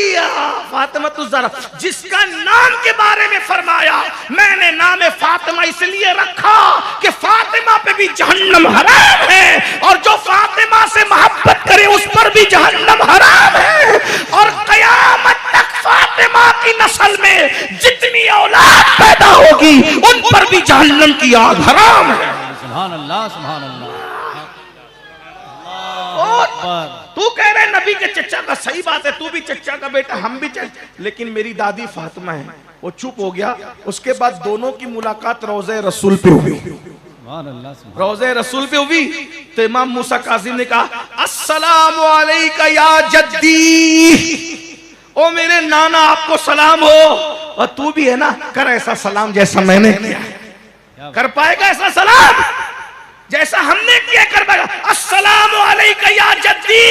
फातिमा तुज़हरा, जिसका नाम के बारे में फरमाया मैंने नाम फातिमा इसलिए रखा कि फातिमा पे भी जहन्नम हराम है और जो फातिमा से मोहब्बत करे उस पर भी जहन्नम हराम है और कयामत तक फातिमा की नस्ल में जितनी औलाद पैदा होगी उन पर भी जहन्नम की आग हराम है। सुभान अल्लाह, सुभान अल्लाह। तू कह रहे नबी के चच्चा का, सही बात है, तू भी चच्चा का बेटा, हम भी चच्चा, लेकिन मेरी दादी फातिमा है। वो चुप हो गया। उसके बाद दोनों की मुलाकात रोज़े रसूल पे हुई। रोज़े रसूल पे हुई तो इमाम मूसा काजिम ने कहा अस्सलामु अलैका या जद्दी, ओ मेरे नाना आपको सलाम हो। और तू भी है ना, कर ऐसा सलाम जैसा मैंने किया। कर पाएगा ऐसा सलाम जैसा हमने किया? कर पाएगा? अस्सलामु अलैका या जद्दी,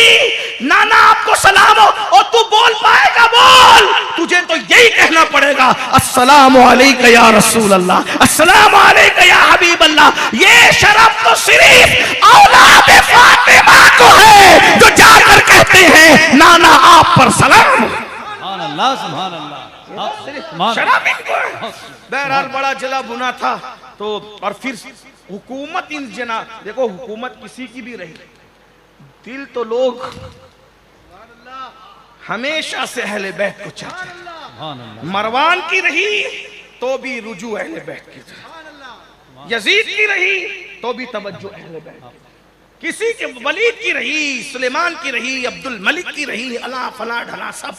नाना आपको सलाम हो। और तू बोल पाएगा? बोल। तुझे तो यही कहना पड़ेगा अस्सलामु अलैका या रसूल अल्लाह, अस्सलामु अलैका या हबीब अल्लाह। ये शरफ तो सिर्फ औलाद फातिमा को है जो जाकर कहते हैं नाना आप पर सलाम। सुभान अल्लाह, सुभान अल्लाह। शराब इनको है। बहरहाल बड़ा जला बुना था तो, और फिर हुकूमत इन जना, देखो हुकूमत किसी की भी रही, दिल तो लोग हमेशा से अहले बैत को चाहते हैं। मरवान की रही तो भी रुजू अहले बैत की तरफ, यजीद की रही तो भी तवज्जो अहले बैत, किसी के वलीद की रही, सुलेमान की रही, अब्दुल मलिक की रही, अला फला ढला सब।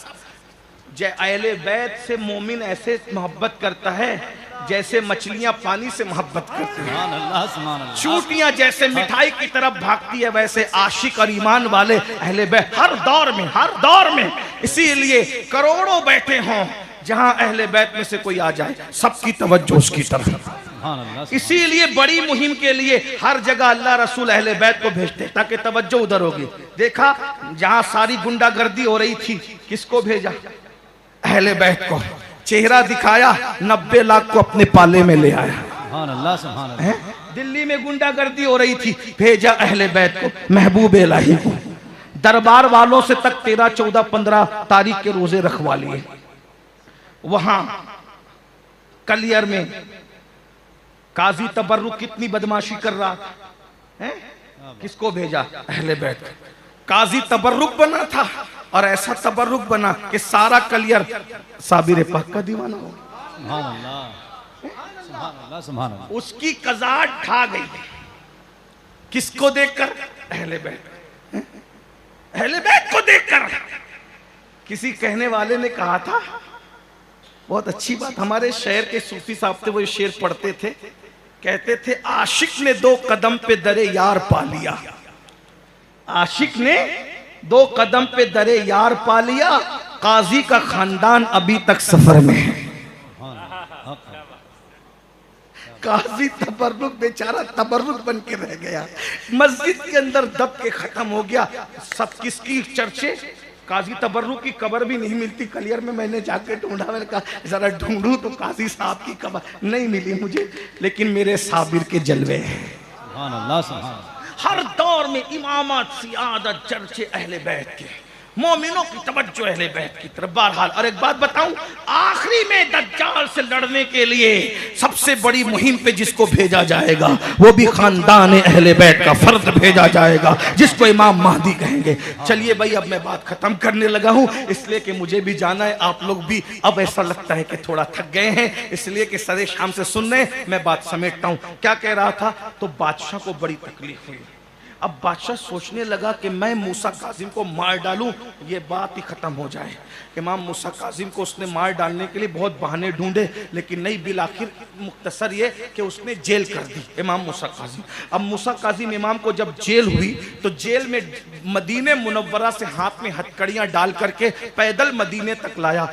जय अहले बैत से मोमिन ऐसे मोहब्बत करता है जैसे मछलियां पानी से मोहब्बत करती हैं, चूटियां जैसे मिठाई की तरफ भागती है वैसे आशिक और ईमान वाले अहले बैत हर दौर में। इसीलिए करोड़ों बैठे हों, जहां अहले बैत में से कोई आ जाए सबकी तवज्जो उसकी तरफ। इसीलिए बड़ी मुहिम के लिए हर जगह अल्लाह रसूल अहले बैत को भेजते ताकि तवज्जो उधर होगी। देखा जहां सारी गुंडागर्दी हो रही थी, किसको भेजा? अहले बैत को। चेहरा दिखाया, 90 लाख को अपने पाले में ले आया। सुभान अल्लाह, सुभान अल्लाह। दिल्ली में गुंडागर्दी हो रही थी, भेजा अहले बैत को, महबूब इलाही को। दरबार वालों से तक 13, 14, 15 तारीख के रोजे रखवा लिए। वहां कलियर में काजी तबर्रुक कितनी बदमाशी कर रहा है, किसको भेजा? अहले बैत। काजी तबर्रुक बना था और ऐसा तबर्रुक बना कि सारा कलियर साबिर पाक का दीवाना हो। सुभान अल्लाह, सुभान अल्लाह, सुभान अल्लाह। उसकी कज़ात ठा गई। किसको देखकर? अहले बैत। अहले बैत को देखकर। किसी कहने वाले ने कहा था, बहुत अच्छी बात, हमारे शहर के सूफी साहब थे, वो शेर पढ़ते थे, कहते थे आशिक ने 2 कदम पे दरे यार पा लिया। आशिक ने 2 कदम पे दरे यार पा लिया काजी का खानदान अभी तक सफर में है। काजी तबर्रुक बेचारा तबर्रुक बन के रह गया, मस्जिद के अंदर दब के खत्म हो गया। सब किसकी चर्चे, काजी तबर्रुक की कब्र भी नहीं मिलती। कलियर में मैंने जाके ढूंढा, मैंने कहा जरा ढूंढूं तो काजी साहब की कब्र नहीं मिली मुझे, लेकिन मेरे साबिर के जलवे हैं। हर दौर में इमामत, सियादत, चर्चे अहले बैत के, मोमिनों की तवज्जो अहले बैत की तरफ। बहरहाल, और एक बात बताऊं, आखिरी में दज्जाल से लड़ने के लिए सबसे बड़ी मुहिम पे जिसको भेजा जाएगा वो भी खानदान अहले बैत का फर्द भेजा जाएगा, जिसको इमाम महदी कहेंगे। चलिए भाई, अब मैं बात खत्म करने लगा हूं, इसलिए कि मुझे भी जाना है, आप लोग भी। अब ऐसा लगता है कि थोड़ा थक गए हैं, इसलिए कि सरे शाम से सुन रहे हैं, मैं बात समेटता हूं। क्या कह रहा था, तो बादशाह को बड़ी तकलीफ हुई। अब बादशाह सोचने लगा कि मैं मूसा काजिम को मार डालूं, ये बात ही खत्म हो जाए। इमाम मूसा काजिम को उसने मार डालने के लिए बहुत बहाने ढूंढे, लेकिन नहीं, बिल आखिर मुख्तसर ये कि उसने जेल कर दी इमाम मूसा काजिम। अब मूसा काजिम इमाम को जब जेल हुई तो जेल में मदीने मुनव्वरा से हाथ में हथकड़ियां डाल करके पैदल मदीने तक लाया।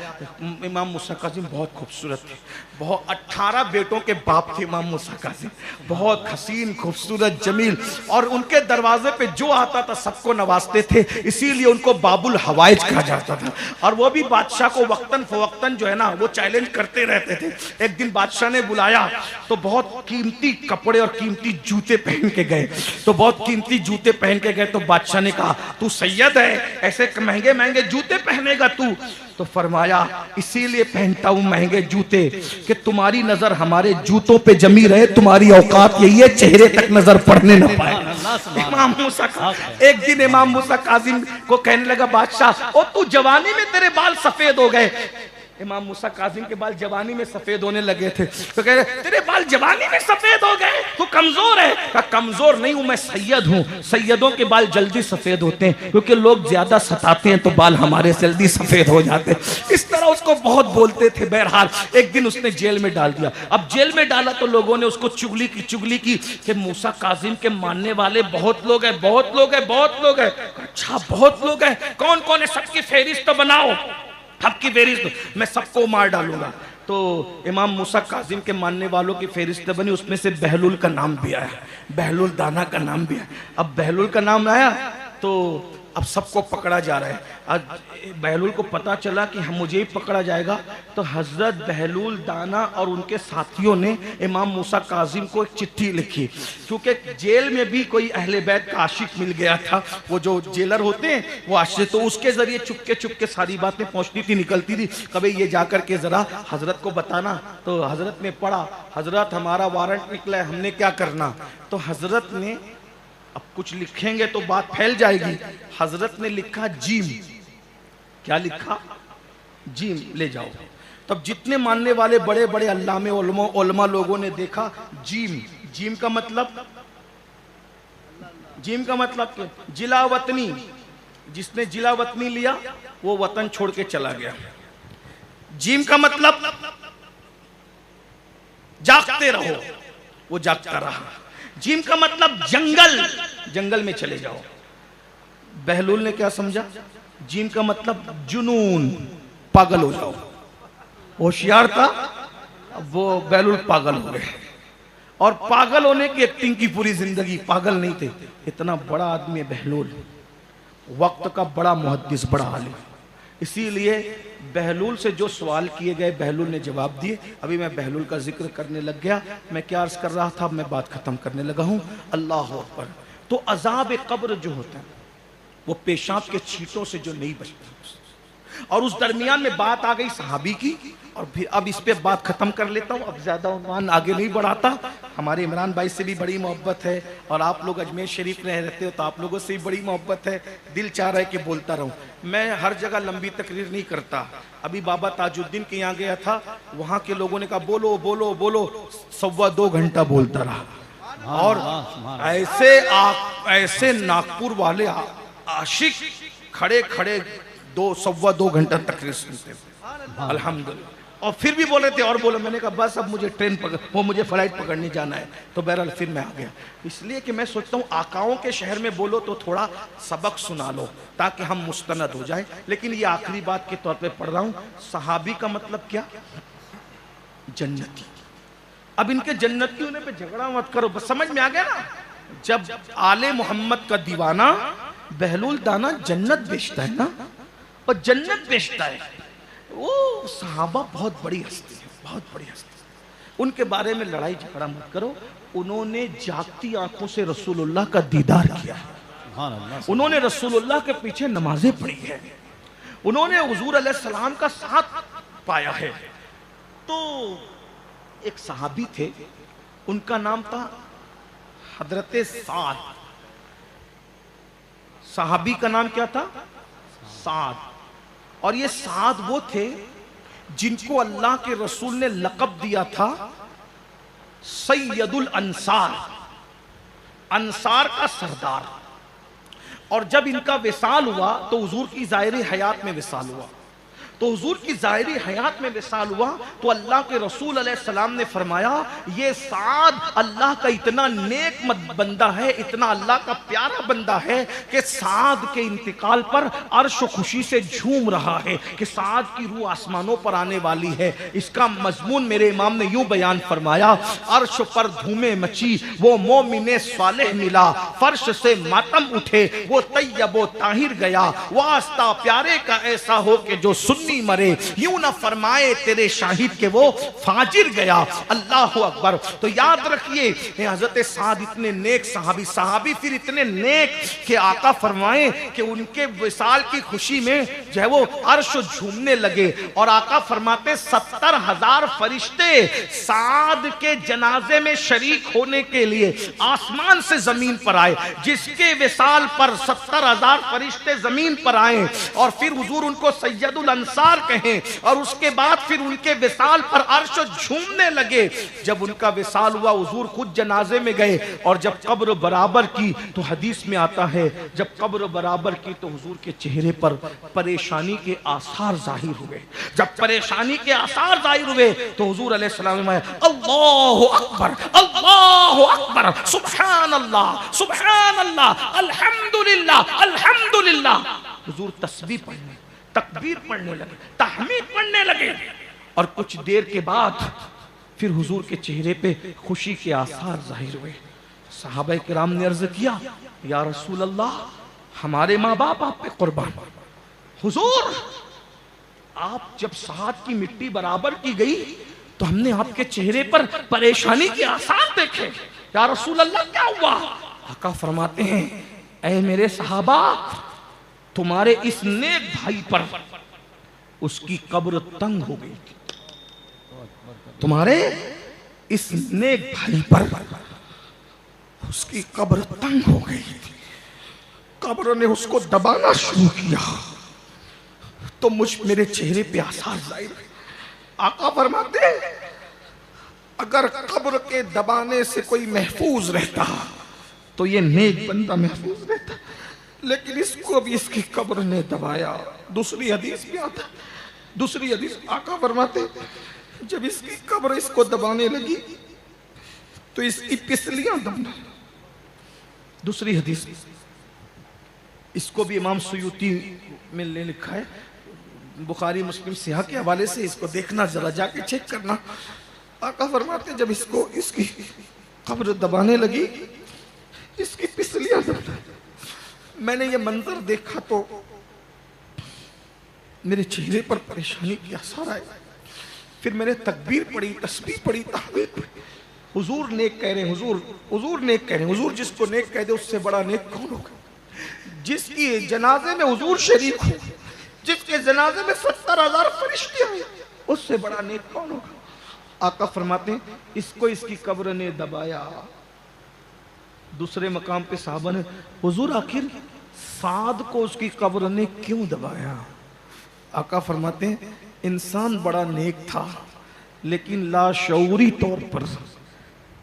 इमाम मूसा काजिम बहुत खूबसूरत थे, बहुत 18 बेटों के बाप थे इमाम मूसा काजिम, बहुत हसीन, खूबसूरत, जमील, और उनके दरवाजे पे जो आता था सबको नवाजते थे, इसीलिए उनको बाबुल हवाइज कहा जाता था। और वो भी बादशाह को वक्तन फवक्तन जो है ना वो चैलेंज करते रहते थे। एक दिन बादशाह ने बुलाया तो बहुत कीमती कपड़े और कीमती जूते पहन के गए, तो बहुत कीमती जूते पहन के गए। तो बादशाह ने कहा, तू सैयद है, ऐसे महंगे महंगे जूते पहनेगा तू? तो फरमाया, इसीलिए पहनता हूं महंगे जूते कि तुम्हारी नजर हमारे जूतों पे जमी रहे, तुम्हारी औकात यही है चेहरे तक नजर पड़ने न पाए। इमाम मूसा, एक दिन इमाम मूसा काजिम को कहने लगा बादशाह, ओ तू जवानी में तेरे बाल सफेद हो गए। इमाम मूसा काजिम के बाल जवानी में सफेद होने लगे थे, तो कह रहे तेरे बाल जवानी में सफेद हो गए, तू कमजोर है। कहा कमजोर नहीं हूं, मैं सैयद हूं, सैयदों के बाल जल्दी सफेद होते हैं, क्योंकि लोग ज्यादा सताते हैं तो बाल हमारे जल्दी सफेद हो जाते हैं। इस तरह उसको बहुत बोलते थे। बहरहाल, एक दिन उसने जेल में डाल दिया। अब जेल में डाला तो लोगों ने उसको चुगली की कि मूसा काजिम के मानने वाले बहुत लोग हैं, बहुत लोग हैं, बहुत लोग हैं। अच्छा, बहुत लोग हैं, कौन कौन है, सबकी फेहरिस्त तो बनाओ, सबकी फेहरिस्त, मैं सबको मार डालूंगा। तो इमाम मूसा काजिम के मानने वालों की फेहरिस्त बनी, उसमें से बहलूल का नाम भी आया, बहलूल दाना का नाम भी आया। अब बहलूल का नाम आया तो अब सबको पकड़ा जा रहा है। आज बहलूल को पता चला कि हम मुझे ही पकड़ा जाएगा, तो हजरत बहलूल दाना और उनके साथियों ने इमाम मूसा काजिम को एक चिट्ठी लिखी, क्योंकि जेल में भी कोई अहले बैत का आशिक मिल गया था, वो जो जेलर होते हैं वो आशिक, तो उसके जरिए चुपके सारी बातें पहुंचती थी, निकलती थी। कभी ये जाकर के जरा हजरत को बताना, तो हजरत ने पढ़ा, हजरत हमारा वारंट निकला है, हमने क्या करना। तो हजरत ने, अब कुछ लिखेंगे तो बात फैल जाएगी, हजरत ने लिखा जीम। क्या लिखा? जीम, ले जाओ। तब जितने मानने वाले बड़े बड़े अल्लामे उलमा लोगों ने देखा जीम, जीम का मतलब, जीम का मतलब क्या? जिला वतनी, जिसने जिला वतनी लिया वो वतन छोड़ के चला गया। जीम का मतलब जागते रहो, वो जागता रहा। जीम का मतलब जंगल, जंगल में चले जाओ। बहलूल ने क्या समझा? जीम का मतलब जुनून, पागल हो जाओ। होशियार था, वो बहलूल पागल हो गए, और पागल होने की एक्टिंग की पूरी जिंदगी। पागल नहीं थे, इतना बड़ा आदमी है बहलूल, वक्त का बड़ा मुहद्दिस, बड़ा आलिम। इसीलिए बहलूल से जो सवाल किए गए बहलूल ने जवाब दिए। अभी मैं बहलूल का जिक्र करने लग गया, मैं क्या अर्ज कर रहा था, मैं बात खत्म करने लगा हूं। अल्लाह अकबर। तो अजाब कब्र जो होता है वो पेशाब के छींटों से जो नहीं बचता, और उस दरमियान में बात आ गई सहाबी की, और फिर अब इस पे बात खत्म कर लेता हूँ, अब ज्यादा उन्वान आगे नहीं बढ़ाता। हमारे इमरान भाई से भी बड़ी मोहब्बत है, और आप लोग अजमेर शरीफ में रहते हो तो आप लोगों से भी बड़ी मोहब्बत है। दिल चाह रहा है कि बोलता रहूं। मैं हर जगह लंबी तकरीर नहीं करता। अभी बाबा ताजुद्दीन के यहाँ गया था, वहां के लोगों ने कहा बोलो बोलो बोलो, 2.25 घंटा बोलता रहा। और ऐसे नागपुर वाले आशिक खड़े खड़े 2.25 घंटा तकरीर सुनते। अल्हम्दुलिल्लाह, और फिर भी बोल रहे थे और बोलो। मैंने कहा बस अब मुझे ट्रेन पकड़, वो मुझे फ्लाइट पकड़ने जाना है। तो बहरहाल फिर मैं आ गया। इसलिए कि मैं सोचता हूँ आकाओं के शहर में बोलो तो थोड़ा सबक सुना लो ताकि हम मुस्तनद हो जाए। लेकिन ये आखिरी बात के तौर पे पढ़ रहा हूँ। सहाबी का मतलब क्या? जन्नती। अब इनके जन्नती होने पे झगड़ा मत करो, बस समझ में आ गया ना। जब आले मोहम्मद का दीवाना बहलूल दाना जन्नत बेचता है ना, और जन्नत बेचता है, वो सहाबा बहुत बड़ी हस्ती है, बहुत बड़ी हस्ती है। उनके बारे में लड़ाई झगड़ा मत करो। उन्होंने जागती आंखों से रसूलुल्लाह का दीदार किया है, उन्होंने रसूलुल्लाह के पीछे नमाजें पढ़ी है, उन्होंने हुजूर अलैहिस्सलाम का साथ पाया है। तो एक सहाबी थे, उनका नाम था हजरत साद। सहाबी का नाम क्या था? साद। और ये साद वो थे जिनको अल्लाह के रसूल ने लक़ब दिया था सैयदुल अंसार, अंसार का सरदार। और जब इनका विसाल हुआ तो हुजूर की ज़ाहिरी हयात में विसाल हुआ, तो हुजूर की ज़ाहिरी हयात में विसाल हुआ तो अल्लाह के रसूल अलैहिस्सलाम ने फरमाया ये साद अल्लाह का इतना नेक बंदा है, इतना अल्लाह का प्यारा बंदा है कि साद के इंतकाल पर अर्श खुशी से झूम रहा है कि साद की रूह आसमानों पर आने वाली है। इसका मजमून मेरे इमाम ने यूं बयान फरमाया, अर्श पर धूमें मची, वो मोमिने सालेह मिला, फर्श से मातम उठे, वो तैयबो ताहिर गया, वास्ता प्यारे का ऐसा हो कि जो सुन्नी मरे, यूं ना फरमाए तेरे शाहिद के वो फाजिर गया। अल्लाह अकबर। तो याद रखिए हजरत साद इतने नेक सहाबी फिर इतने नेक कि आका फरमाए कि उनके विसाल की खुशी में जो है वो अर्श झूमने लगे। और आका फरमाते 70,000 फरिश्ते साद के जनाजे में शरीक होने के लिए आसमान से जमीन पर आए। जिसके विसाल पर 70,000 फरिश्ते जमीन पर आए और फिर हुजूर उनको सैयदुल अंसार कहें और उसके बाद फिर उनके विसाल पर अर्श झूमने लगे। जब उनका विसाल हुआ हुजूर खुद जनाजे में गए और जब कब्र बराबर की तो हदीस में आता है जब कब्र बराबर की तो हुजूर के चेहरे पर परेशानी के आसार जाहिर हुए। जब परेशानी के आसार जाहिर हुए तो हुजूर अलैहिस्सलाम ने अल्लाहु अकबर, अल्लाहु अकबर, सुभान अल्लाह, सुभान अल्लाह, अल्हम्दुलिल्लाह, अल्हम्दुलिल्लाह। हुजूर तस्बीह पढ़ने, तकबीर पढ़ने लगे, तहमीद पढ़ने लगे। और कुछ देर के बाद फिर हुजूर के चेहरे पे खुशी के आसार जाहिर हुए। सहाबा किराम ने अर्ज किया या रसूल अल्लाह, हमारे माँ बाप आप पे कुर्बान। हुजूर आप जब साद की मिट्टी बराबर की गई तो हमने आपके चेहरे पर परेशानी के आसार देखे। या रसूल अल्लाह क्या हुआ? आका फरमाते हैं ऐ मेरे सहाबा, तुम्हारे इस नेक भाई पर उसकी कब्र तंग हो गई थी। तुम्हारे इस नेक भाई पर उसकी कब्र तंग हो गई थी। कब्र ने उसको दबाना शुरू किया तो मेरे चेहरे पे आसार जाहिर हुए। आका फरमाते अगर कब्र के दबाने से कोई महफूज रहता तो ये नेक बंदा महफूज रहता, लेकिन इसको भी इसकी कब्र ने दबाया। दूसरी हदीस में आता, दूसरी हदीस आका फरमाते जब इसकी कब्र इसको दबाने लगी तो इसकी पिसलियां दबने। दूसरी हदीस इसको भी इमाम सुयूती में लिखा है, बुखारी मुस्लिम सिहा के हवाले से, इसको देखना जरा जाके चेक करना। आका फरमाते जब इसको इसकी कब्र दबाने लगी इसकी पिसलियां दबने। मैंने ये मंजर देखा तो मेरे चेहरे पर परेशानी की आसार आए। फिर मैंने तकबीर पढ़ी, तस्बीह पढ़ी, तहमीद पढ़ी। हुजूर नेक कह रहे हैं, हुजूर नेक कह रहे हैं। हुजूर जिसको नेक कह दे उससे बड़ा नेक कौन होगा? जिसकी जनाजे में हुजूर शरीक हो, जिसके जनाजे में 70,000 फरिश्ते आए, उससे बड़ा नेक कौन होगा? आका फरमाते हैं इसको इसकी कब्र ने दबाया। दूसरे मकाम पे साहबा ने हुजूर आखिर साद को उसकी कब्र ने क्यों दबाया? आका फरमाते हैं इंसान बड़ा नेक था लेकिन लाशऊरी तौर पर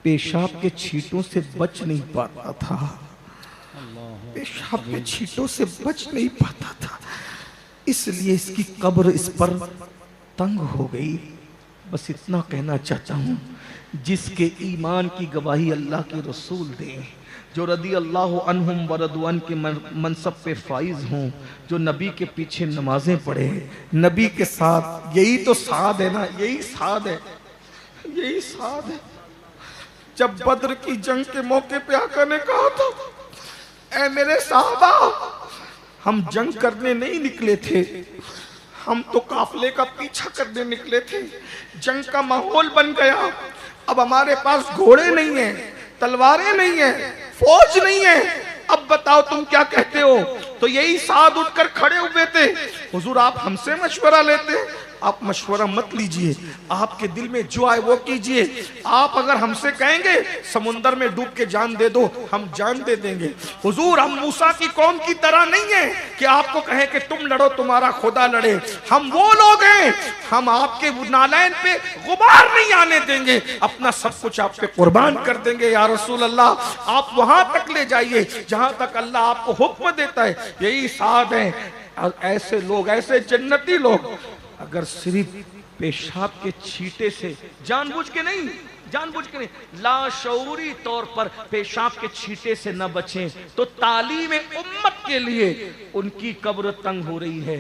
पेशाब के छींटों से बच नहीं पाता था, पेशाब के छींटों से बच नहीं पाता था, इसलिए इसकी कब्र इस पर तंग हो गई। बस इतना कहना चाहता हूँ, जिसके ईमान की गवाही अल्लाह के रसूल दें, जो रदी अल्लाह अन्हुम वरदुअन के मनसब पे फाइज हों, जो नबी के पीछे नमाजें पढ़े, नबी के साथ, यही तो साद है ना, यही साद है, यही साद है। जब बद्र की जंग के मौके पे आका ने कहा था, ऐ मेरे साहबा, हम जंग करने नहीं निकले थे, हम तो काफले का पीछा करने निकले थे। जंग का माहौल बन गया, अब हमारे पास घोड़े नहीं है, तलवारें नहीं है, फौज नहीं है, अब बताओ तुम क्या कहते हो। तो यही साद उठकर खड़े हुए थे, हुजूर आप हमसे मशवरा लेते, आप मशवरा मत लीजिए, आपके दिल में जो आए वो कीजिए। आप अगर हमसे कहेंगे समुंदर में डूब के जान दे दो, हम जान दे देंगे। हुजूर हम मूसा की कौम की तरह नहीं है कि आपको कहें कि तुम लड़ो तुम्हारा खुदा लड़े। हम वो लोग हैं, हम आपके नालैन पे गुबार नहीं आने देंगे, अपना सब कुछ आप पे कुर्बान कर देंगे। या रसूल अल्लाह आप वहां तक ले जाइए जहां तक अल्लाह आपको हुक्म देता है। यही साथ है। ऐसे लोग, ऐसे जन्नती लोग अगर सिर्फ पेशाब के छींटे से, जानबूझ के नहीं, लाशऊरी तौर पर पेशाब के छींटे से न बचें, तो तालीम उम्मत के लिए उनकी कब्र तंग हो रही है।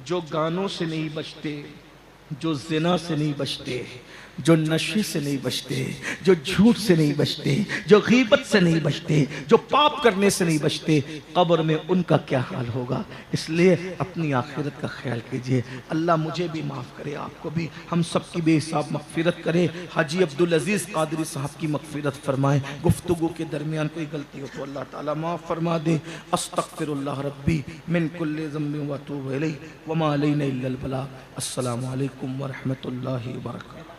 जो गानों से नहीं बचते, जो जिना से नहीं बचते, जो नशे से नहीं बचते, जो झूठ से नहीं बचते, जो गीबत से नहीं बचते, जो पाप करने से नहीं बचते, कब्र में उनका क्या हाल होगा। इसलिए अपनी आखिरत का ख्याल कीजिए। अल्लाह मुझे भी माफ़ करे, आपको भी, हम सब की बेहिसाब मग़फ़िरत करे। हाजी अब्दुल अजीज़ क़ादरी साहब की मग़फ़िरत फरमाए। गुफ्तगू के दरमियान कोई गलती हो तो अल्लाह ताला माफ़ फरमा दे। अस्तग़फ़िरुल्लाह रब्बी मिन कुल्लि ज़म्बिन व अतूबु इलैहि व मा अलैना इल्लल बलाग। अस्सलामु अलैकुम व रहमतुल्लाहि व बरकातुहू।